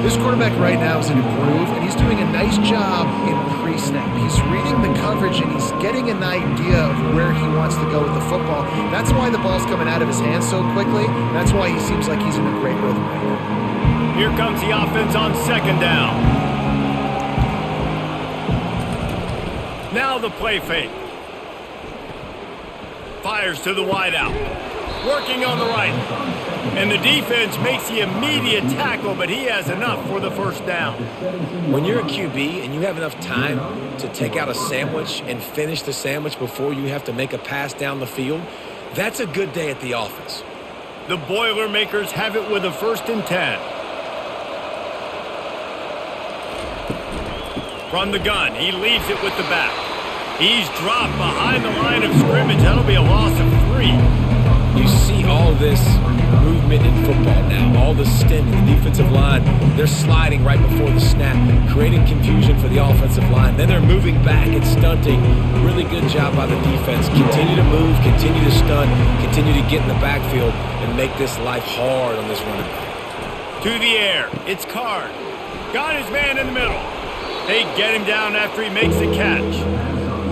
This quarterback right now is in a groove, and he's doing a nice job in pre-snap. He's reading the coverage, and he's getting an idea of where he wants to go with the football. That's why the ball's coming out of his hands so quickly. That's why he seems like he's in a great rhythm right now. Here comes the offense on second down. Now the play fake. Fires to the wideout. Working on the right. And the defense makes the immediate tackle, but he has enough for the first down. When you're a QB and you have enough time to take out a sandwich and finish the sandwich before you have to make a pass down the field, that's a good day at the office. The Boilermakers have it with a 1st and 10. From the gun, he leaves it with the back. He's dropped behind the line of scrimmage. That'll be a loss of 3. You see all this movement in football now, all the stemming, the defensive line, they're sliding right before the snap, creating confusion for the offensive line. Then they're moving back and stunting. Really good job by the defense. Continue to move, continue to stunt, continue to get in the backfield and make this life hard on this running back. To the air, it's Card. Got his man in the middle. They get him down after he makes the catch.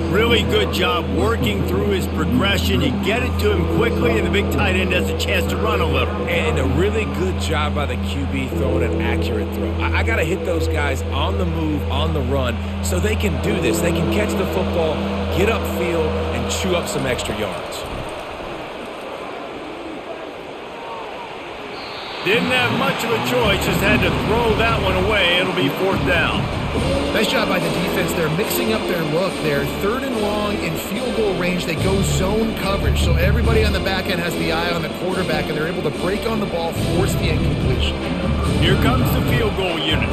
Really good job working through his progression. You get it to him quickly, and the big tight end has a chance to run a little. And a really good job by the QB throwing an accurate throw. I got to hit those guys on the move, on the run, so they can do this. They can catch the football, get upfield, and chew up some extra yards. Didn't have much of a choice, just had to throw that one away. It'll be 4th down. Nice job by the defense. They're mixing up their look. They're 3rd and long in field goal range. They go zone coverage, so everybody on the back end has the eye on the quarterback, and they're able to break on the ball, force the incompletion. Here comes the field goal unit.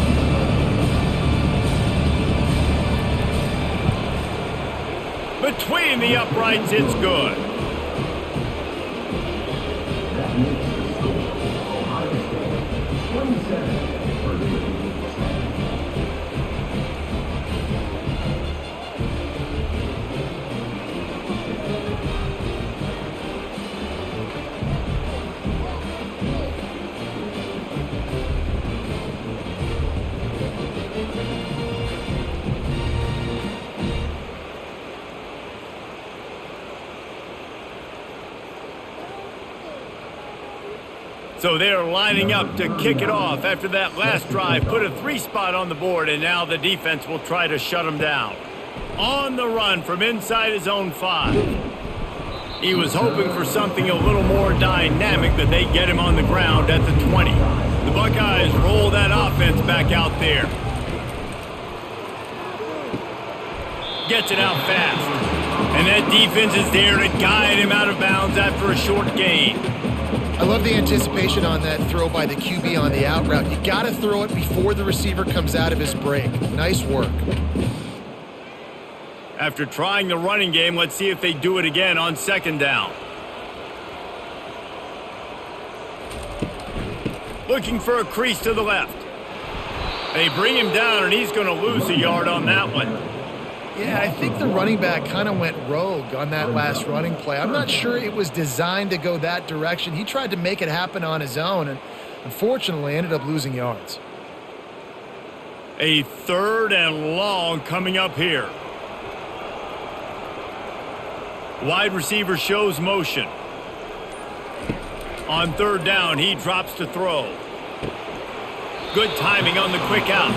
Between the uprights, it's good. So they're lining up to kick it off after that last drive. Put a 3-spot on the board, and now the defense will try to shut them down. On the run from inside his own 5. He was hoping for something a little more dynamic, but they get him on the ground at the 20. The Buckeyes roll that offense back out there. Gets it out fast. And that defense is there to guide him out of bounds after a short gain. I love the anticipation on that throw by the QB on the out route. You got to throw it before the receiver comes out of his break. Nice work. After trying the running game, let's see if they do it again on second down. Looking for a crease to the left. They bring him down, and he's going to lose a yard on that one. Yeah, I think the running back kind of went rogue on that last running play. I'm not sure it was designed to go that direction. He tried to make it happen on his own, and unfortunately ended up losing yards. A 3rd and long coming up here. Wide receiver shows motion. On 3rd down, he drops to throw. Good timing on the quick out.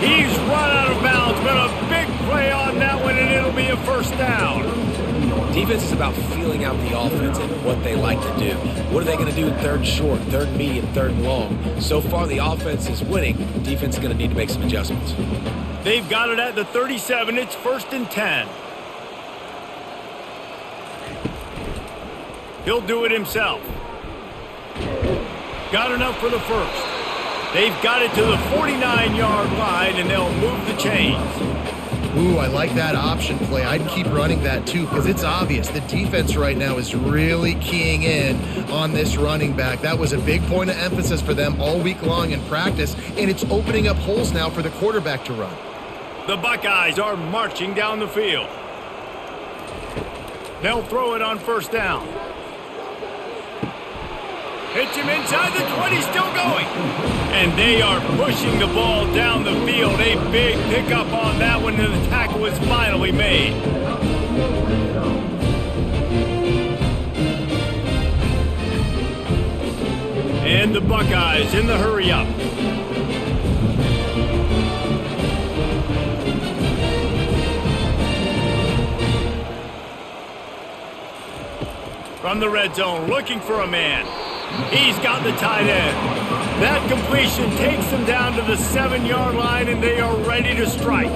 He's run out of bounds, but a big play on that one, and it'll be a first down. Defense is about feeling out the offense and what they like to do. What are they going to do in 3rd short, 3rd medium, 3rd long? So far, the offense is winning. Defense is going to need to make some adjustments. They've got it at the 37. It's 1st and 10. He'll do it himself. Got enough for the first. They've got it to the 49-yard line, and they'll move the chains. Ooh, I like that option play. I'd keep running that too, because it's obvious the defense right now is really keying in on this running back. That was a big point of emphasis for them all week long in practice, and it's opening up holes now for the quarterback to run. The Buckeyes are marching down the field. They'll throw it on 1st down. Hits him inside the 20, still going. And they are pushing the ball down the field. A big pickup on that one, and the tackle was finally made. And the Buckeyes in the hurry up. From the red zone, looking for a man. He's got the tight end. That completion takes them down to the 7-yard line, and they are ready to strike.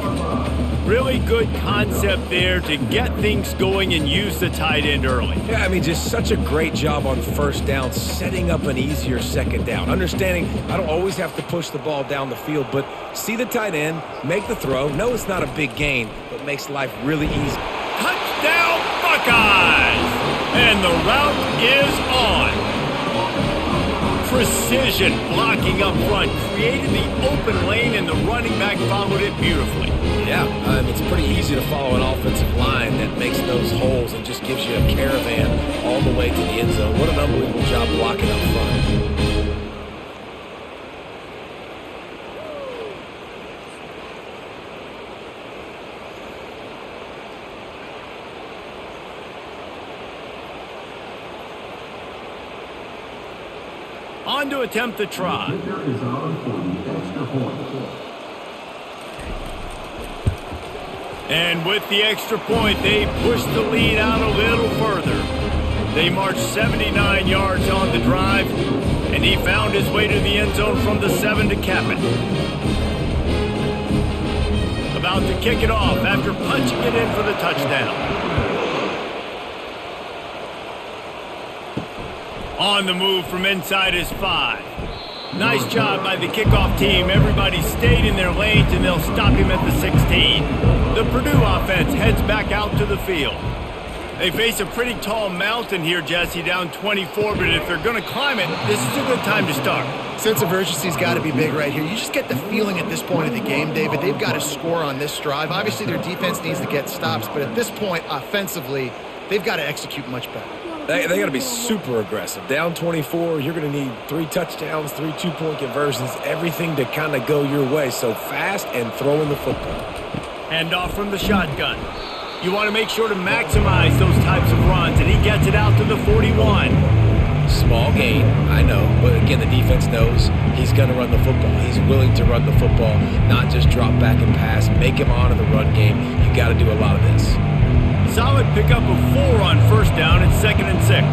Really good concept there to get things going and use the tight end early. Yeah, I mean, just such a great job on 1st down, setting up an easier 2nd down. Understanding I don't always have to push the ball down the field, but see the tight end, make the throw. No, it's not a big gain, but makes life really easy. Touchdown, Buckeyes! And the route is on. Precision blocking up front, created the open lane, and the running back followed it beautifully. Yeah, it's pretty easy to follow an offensive line that makes those holes and just gives you a caravan all the way to the end zone. What an unbelievable job blocking up front. On to attempt the try. And with the extra point, they push the lead out a little further. They marched 79 yards on the drive, and he found his way to the end zone from the 7 to cap it. About to kick it off after punching it in for the touchdown. On the move from inside his 5. Nice job by the kickoff team. Everybody stayed in their lanes, and they'll stop him at the 16. The Purdue offense heads back out to the field. They face a pretty tall mountain here, Jesse, down 24, but if they're going to climb it, this is a good time to start. Sense of urgency's got to be big right here. You just get the feeling at this point of the game, David, they've got to score on this drive. Obviously, their defense needs to get stops, but at this point, offensively, they've got to execute much better. They got to be super aggressive. Down 24, you're going to need 3 touchdowns, 3 2-point conversions, everything to kind of go your way. So fast and throwing the football. Hand off from the shotgun. You want to make sure to maximize those types of runs, and he gets it out to the 41. Small gain, I know, but again, the defense knows he's going to run the football. He's willing to run the football, not just drop back and pass, make him honor the run game. You got to do a lot of this. Solid pickup of 4 on 1st down. It's 2nd and 6.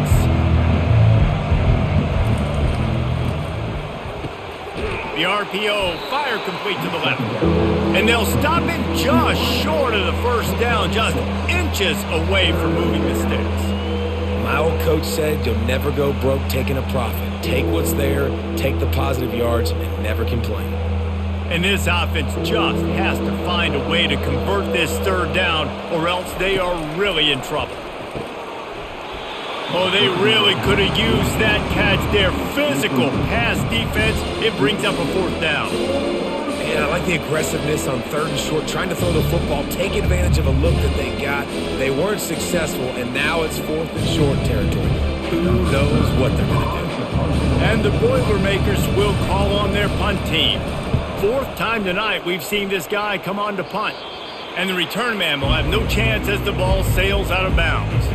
RPO, fire complete to the left. And they'll stop him just short of the first down, just inches away from moving the sticks. My old coach said you'll never go broke taking a profit. Take what's there, take the positive yards, and never complain. And this offense just has to find a way to convert this third down, or else they are really in trouble. Oh, they really could have used that catch there. Physical pass defense. It brings up a fourth down. Yeah, I like the aggressiveness on third and short, trying to throw the football, take advantage of a look that they got. They weren't successful, and now it's fourth and short territory. Who knows what they're going to do? And the Boilermakers will call on their punt team. Fourth time tonight we've seen this guy come on to punt. And the return man will have no chance as the ball sails out of bounds.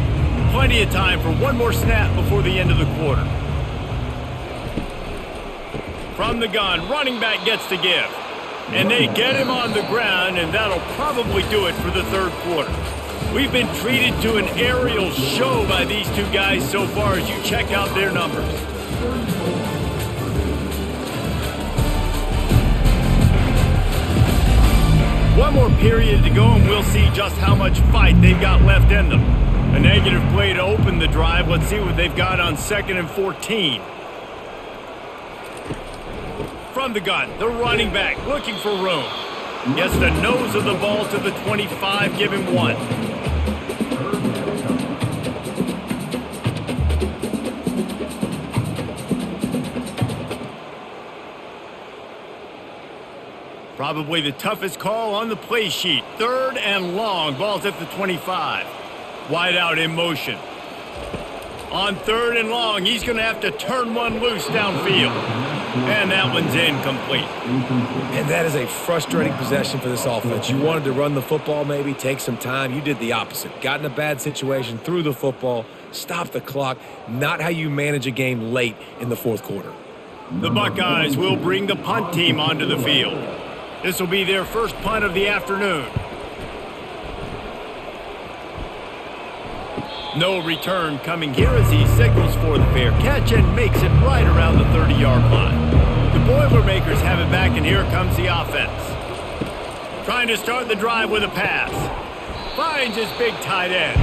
Plenty of time for one more snap before the end of the quarter. From the gun, running back gets to give. And they get him on the ground, and that'll probably do it for the third quarter. We've been treated to an aerial show by these two guys so far as you check out their numbers. One more period to go, and we'll see just how much fight they've got left in them. A negative play to open the drive. Let's see what they've got on 2nd and 14. From the gun, the running back looking for room. Gets the nose of the ball to the 25, give him one. Probably the toughest call on the play sheet. 3rd and long, ball's at the 25. Wide out in motion. On 3rd and long, he's going to have to turn one loose downfield. And that one's incomplete. And that is a frustrating possession for this offense. You wanted to run the football, maybe take some time. You did the opposite. Got in a bad situation, threw the football, stopped the clock. Not how you manage a game late in the fourth quarter. The Buckeyes will bring the punt team onto the field. This will be their first punt of the afternoon. No return coming here as he signals for the fair catch and makes it right around the 30-yard line. The Boilermakers have it back, and here comes the offense. Trying to start the drive with a pass. Finds his big tight end.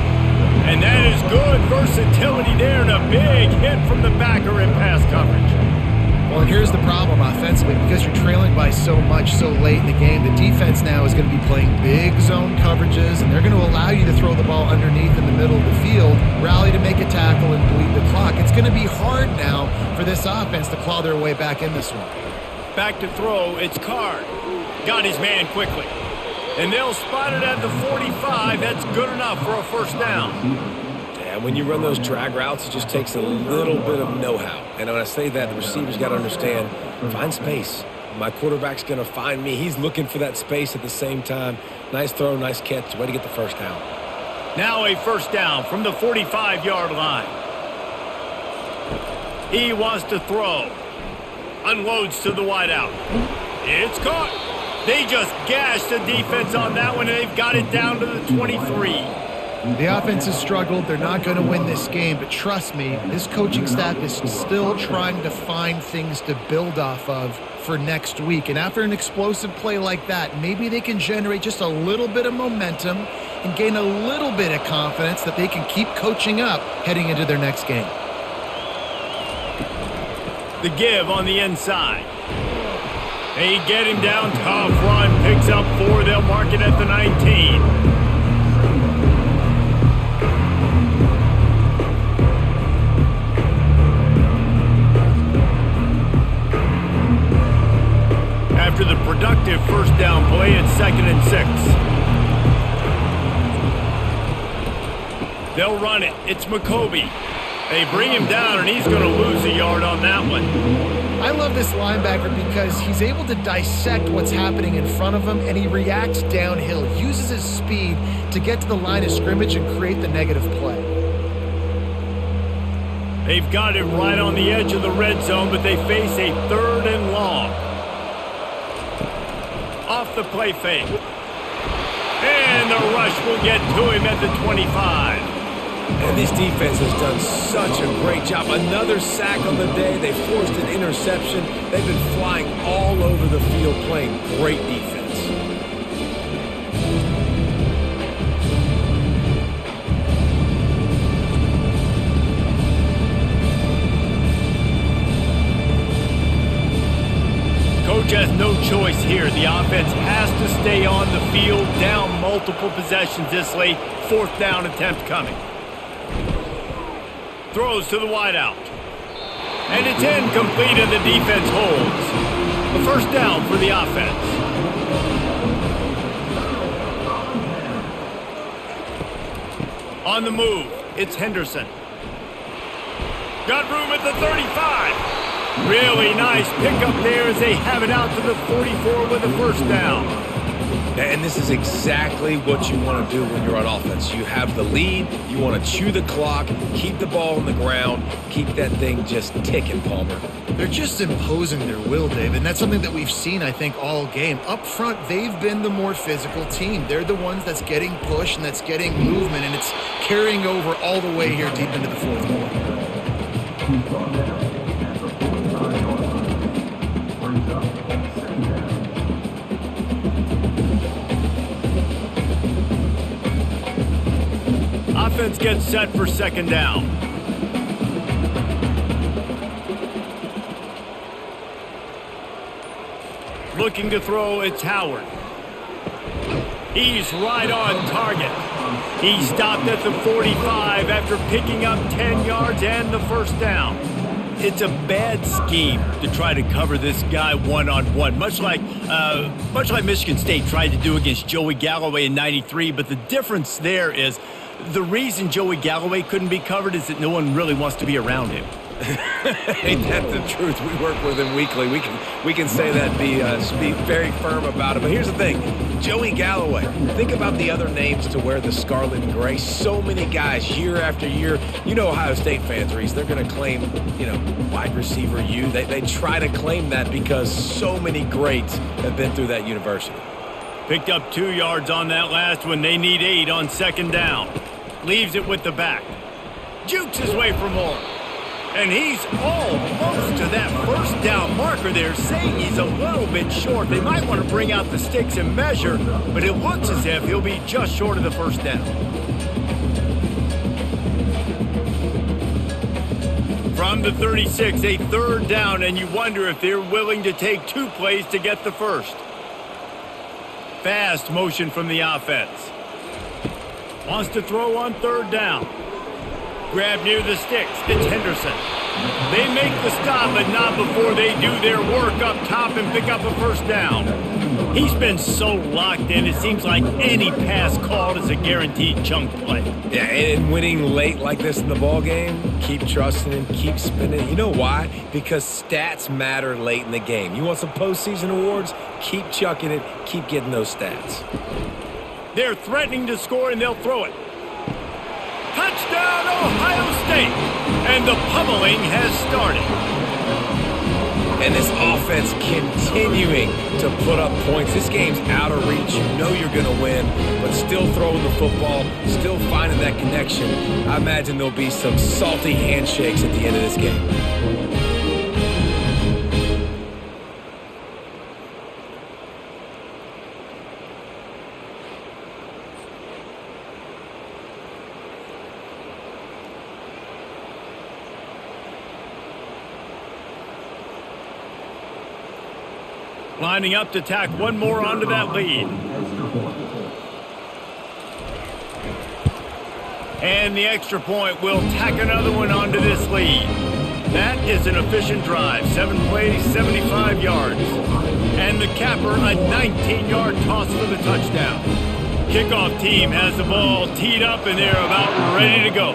And that is good versatility there, and a big hit from the backer in pass coverage. Well, and here's the problem offensively. Because you're trailing by so much so late in the game, the defense now is going to be playing big zone coverages, and they're going to allow you to throw the ball underneath in the middle of the field, rally to make a tackle, and bleed the clock. It's going to be hard now for this offense to claw their way back in this one. Back to throw, it's Card. Got his man quickly. And they'll spot it at the 45. That's good enough for a first down. And when you run those drag routes, it just takes a little bit of know-how. And when I say that, the receivers got to understand, find space. My quarterback's going to find me. He's looking for that space at the same time. Nice throw, nice catch. Way to get the first down. Now a first down from the 45-yard line. He wants to throw. Unloads to the wideout. It's caught. They just gashed the defense on that one, and they've got it down to the 23. The offense has struggled. They're not going to win this game, but trust me, this coaching staff is still trying to find things to build off of for next week. And after an explosive play like that, maybe they can generate just a little bit of momentum and gain a little bit of confidence that they can keep coaching up heading into their next game. The give on the inside. They get him down, tough run, picks up 4. They'll mark it at the 19. After the productive first down play, it's 2nd and 6. They'll run it. It's McCoby. They bring him down, and he's going to lose a yard on that one. I love this linebacker because he's able to dissect what's happening in front of him, and he reacts downhill, uses his speed to get to the line of scrimmage and create the negative play. They've got him right on the edge of the red zone, but they face a 3rd and long. Off the play fake. And the rush will get to him at the 25. And this defense has done such a great job. Another sack on the day. They forced an interception. They've been flying all over the field playing great defense. Coach has no choice here. The offense has to stay on the field, down multiple possessions this late. 4th down attempt coming. Throws to the wideout. And it's incomplete, and the defense holds. A 1st down for the offense. On the move, it's Henderson. Got room at the 35. Really nice pickup there as they have it out to the 44 with a 1st down. And this is exactly what you want to do when you're on offense. You have the lead, you want to chew the clock, keep the ball on the ground, keep that thing just ticking, Palmer. They're just imposing their will, Dave, and that's something that we've seen, I think, all game. Up front, they've been the more physical team. They're the ones that's getting pushed and that's getting movement, and it's carrying over all the way here deep into the 4th quarter. Offense gets set for 2nd down. Looking to throw, it's Howard. He's right on target. He stopped at the 45 after picking up 10 yards and the 1st down. It's a bad scheme to try to cover this guy one-on-one, much like Michigan State tried to do against Joey Galloway in '93, but the difference there is the reason Joey Galloway couldn't be covered is that no one really wants to be around him. Ain't that the truth? We work with him weekly. We can say that and be very firm about it. But here's the thing. Joey Galloway. Think about the other names to wear the scarlet and gray. So many guys year after year. You know Ohio State fans, Reese, they're going to claim, wide receiver U. They try to claim that because so many greats have been through that university. Picked up 2 yards on that last one. They need 8 on 2nd down. Leaves it with the back. Jukes his way for more. And he's almost to that 1st down marker there, saying he's a little bit short. They might want to bring out the sticks and measure, but it looks as if he'll be just short of the 1st down. From the 36, a 3rd down, and you wonder if they're willing to take 2 plays to get the 1st. Fast motion from the offense. Wants to throw on 3rd down. Grab near the sticks. It's Henderson. They make the stop, but not before they do their work up top and pick up a 1st down. He's been so locked in, it seems like any pass called is a guaranteed chunk play. Yeah, and winning late like this in the ball game, keep trusting him, keep spinning. You know why? Because stats matter late in the game. You want some postseason awards? Keep chucking it, keep getting those stats. They're threatening to score, and they'll throw it. Touchdown, Ohio State! And the pummeling has started. And this offense continuing to put up points. This game's out of reach. You know you're going to win, but still throwing the football, still finding that connection. I imagine there'll be some salty handshakes at the end of this game. Lining up to tack one more onto that lead. And the extra point will tack another one onto this lead. That is an efficient drive. 7 plays, 75 yards. And the capper, a 19-yard toss for the touchdown. Kickoff team has the ball teed up, and they're about ready to go.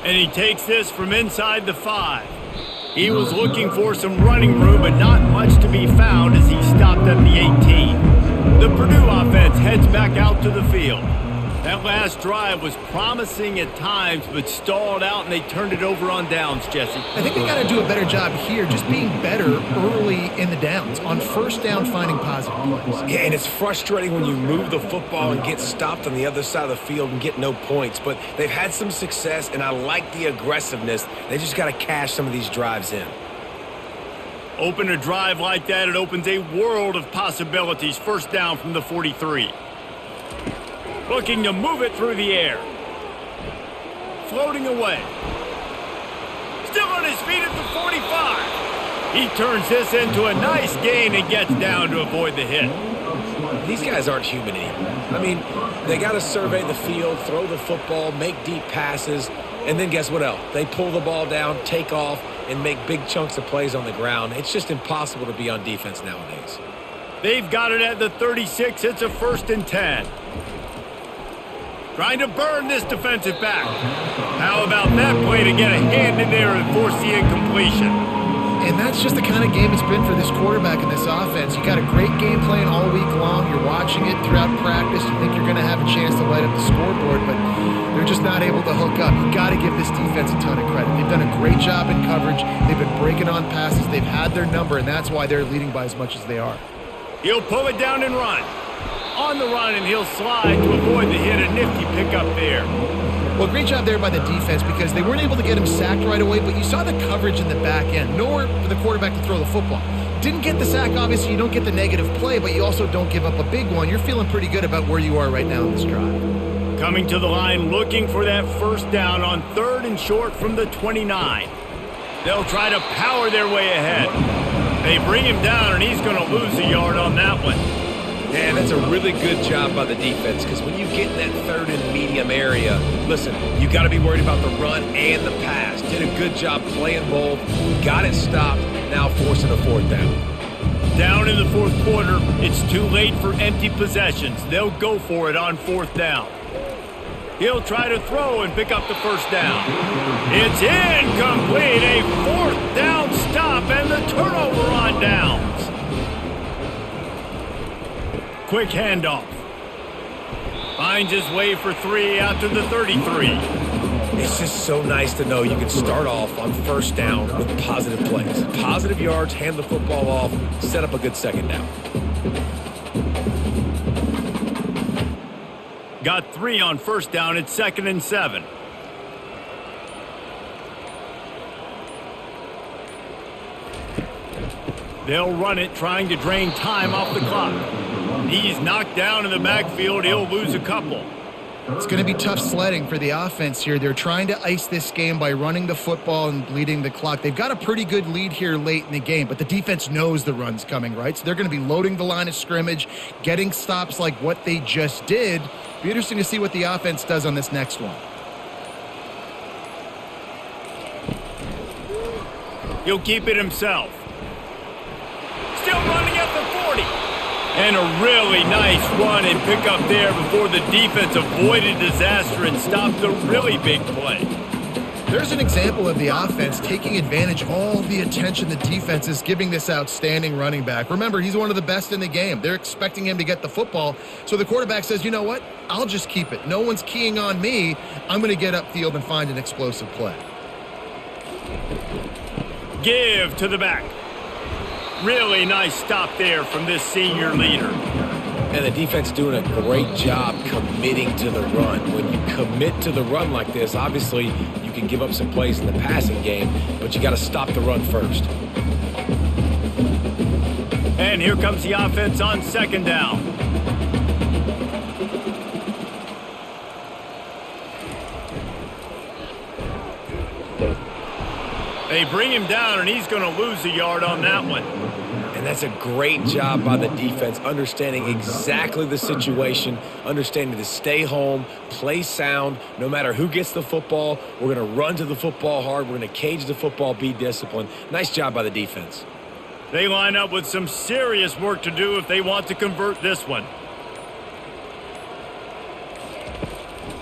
And he takes this from inside the 5. He was looking for some running room, but not much to be found as he stopped at the 18. The Purdue offense heads back out to the field. That last drive was promising at times, but stalled out, and they turned it over on downs, Jesse. I think they got to do a better job here, just being better early in the downs, on first down finding positive plays. Yeah, and it's frustrating when you move the football and get stopped on the other side of the field and get no points, but they've had some success, and I like the aggressiveness. They just got to cash some of these drives in. Open a drive like that, it opens a world of possibilities. First down from the 43. Looking to move it through the air. Floating away. Still on his feet at the 45. He turns this into a nice gain and gets down to avoid the hit. These guys aren't human anymore. I mean, they got to survey the field, throw the football, make deep passes, and then guess what else? They pull the ball down, take off, and make big chunks of plays on the ground. It's just impossible to be on defense nowadays. They've got it at the 36. It's a 1st and 10. Trying to burn this defensive back. How about that play to get a hand in there and force the incompletion? And that's just the kind of game it's been for this quarterback in this offense. You got a great game plan all week long. You're watching it throughout practice. You think you're going to have a chance to light up the scoreboard, but they're just not able to hook up. You got to give this defense a ton of credit. They've done a great job in coverage. They've been breaking on passes. They've had their number, and that's why they're leading by as much as they are. He'll pull it down and run. On the run, and he'll slide to avoid the hit. A nifty pickup there. Well, great job there by the defense because they weren't able to get him sacked right away, but you saw the coverage in the back end. Nowhere for the quarterback to throw the football. Didn't get the sack, obviously. You don't get the negative play, but you also don't give up a big one. You're feeling pretty good about where you are right now in this drive. Coming to the line, looking for that first down on 3rd and short from the 29. They'll try to power their way ahead. They bring him down, and he's going to lose a yard on that one. Man, that's a really good job by the defense because when you get in that 3rd and medium area, listen, you got to be worried about the run and the pass. Did a good job playing both, got it stopped, now forcing a 4th down. Down in the 4th quarter, it's too late for empty possessions. They'll go for it on 4th down. He'll try to throw and pick up the first down. It's incomplete, a 4th down stop and the turnover on downs. Quick handoff. Finds his way for 3 out to the 33. It's just so nice to know you can start off on first down with positive plays. Positive yards, hand the football off, set up a good second down. Got 3 on first down. It's 2nd and 7. They'll run it, trying to drain time off the clock. He's knocked down in the backfield. He'll lose a couple. It's going to be tough sledding for the offense here. They're trying to ice this game by running the football and bleeding the clock. They've got a pretty good lead here late in the game, but the defense knows the run's coming, right? So they're going to be loading the line of scrimmage, getting stops like what they just did. Be interesting to see what the offense does on this next one. He'll keep it himself. Still running at the 40. And a really nice run and pick up there before the defense avoided disaster and stopped a really big play. There's an example of the offense taking advantage of all the attention the defense is giving this outstanding running back. Remember, he's one of the best in the game. They're expecting him to get the football. So the quarterback says, you know what? I'll just keep it. No one's keying on me. I'm going to get upfield and find an explosive play. Give to the back. Really nice stop there from this senior leader. And the defense doing a great job committing to the run. When you commit to the run like this, obviously you can give up some plays in the passing game, but you got to stop the run first. And here comes the offense on 2nd down. They bring him down, and he's going to lose a yard on that one. And that's a great job by the defense, understanding exactly the situation, understanding to stay home, play sound. No matter who gets the football, we're going to run to the football hard. We're going to cage the football, be disciplined. Nice job by the defense. They line up with some serious work to do if they want to convert this one.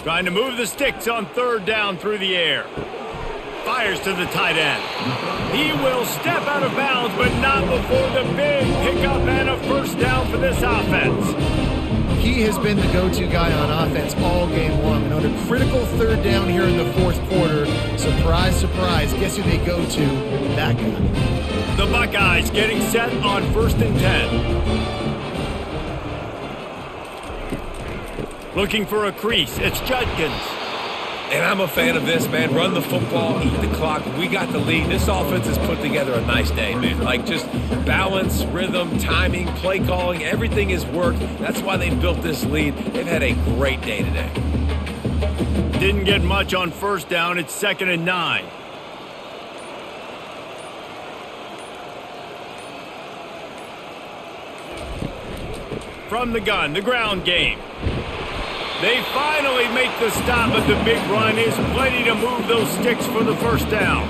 Trying to move the sticks on 3rd down through the air. Fires to the tight end. He will step out of bounds, but not before the big pickup and a first down for this offense. he has been the go-to guy on offense all game long. And on a critical third down here in the fourth quarter, surprise, surprise, guess who they go to? That guy. The Buckeyes getting set on 1st and 10. Looking for a crease. It's Judkins. And I'm a fan of this, man. Run the football, eat the clock. We got the lead. This offense has put together a nice day, man. Like, just balance, rhythm, timing, play calling, everything has worked. That's why they've built this lead. They've had a great day today. Didn't get much on 1st down. It's 2nd and 9. From the gun, the ground game. They finally make the stop, but the big run is plenty to move those sticks for the 1st down.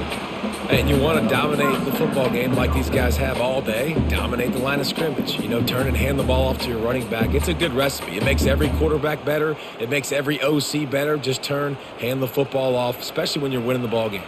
And you want to dominate the football game like these guys have all day. Dominate the line of scrimmage. You know, turn and hand the ball off to your running back. It's a good recipe. It makes every quarterback better. It makes every OC better. Just turn, hand the football off, especially when you're winning the ball game.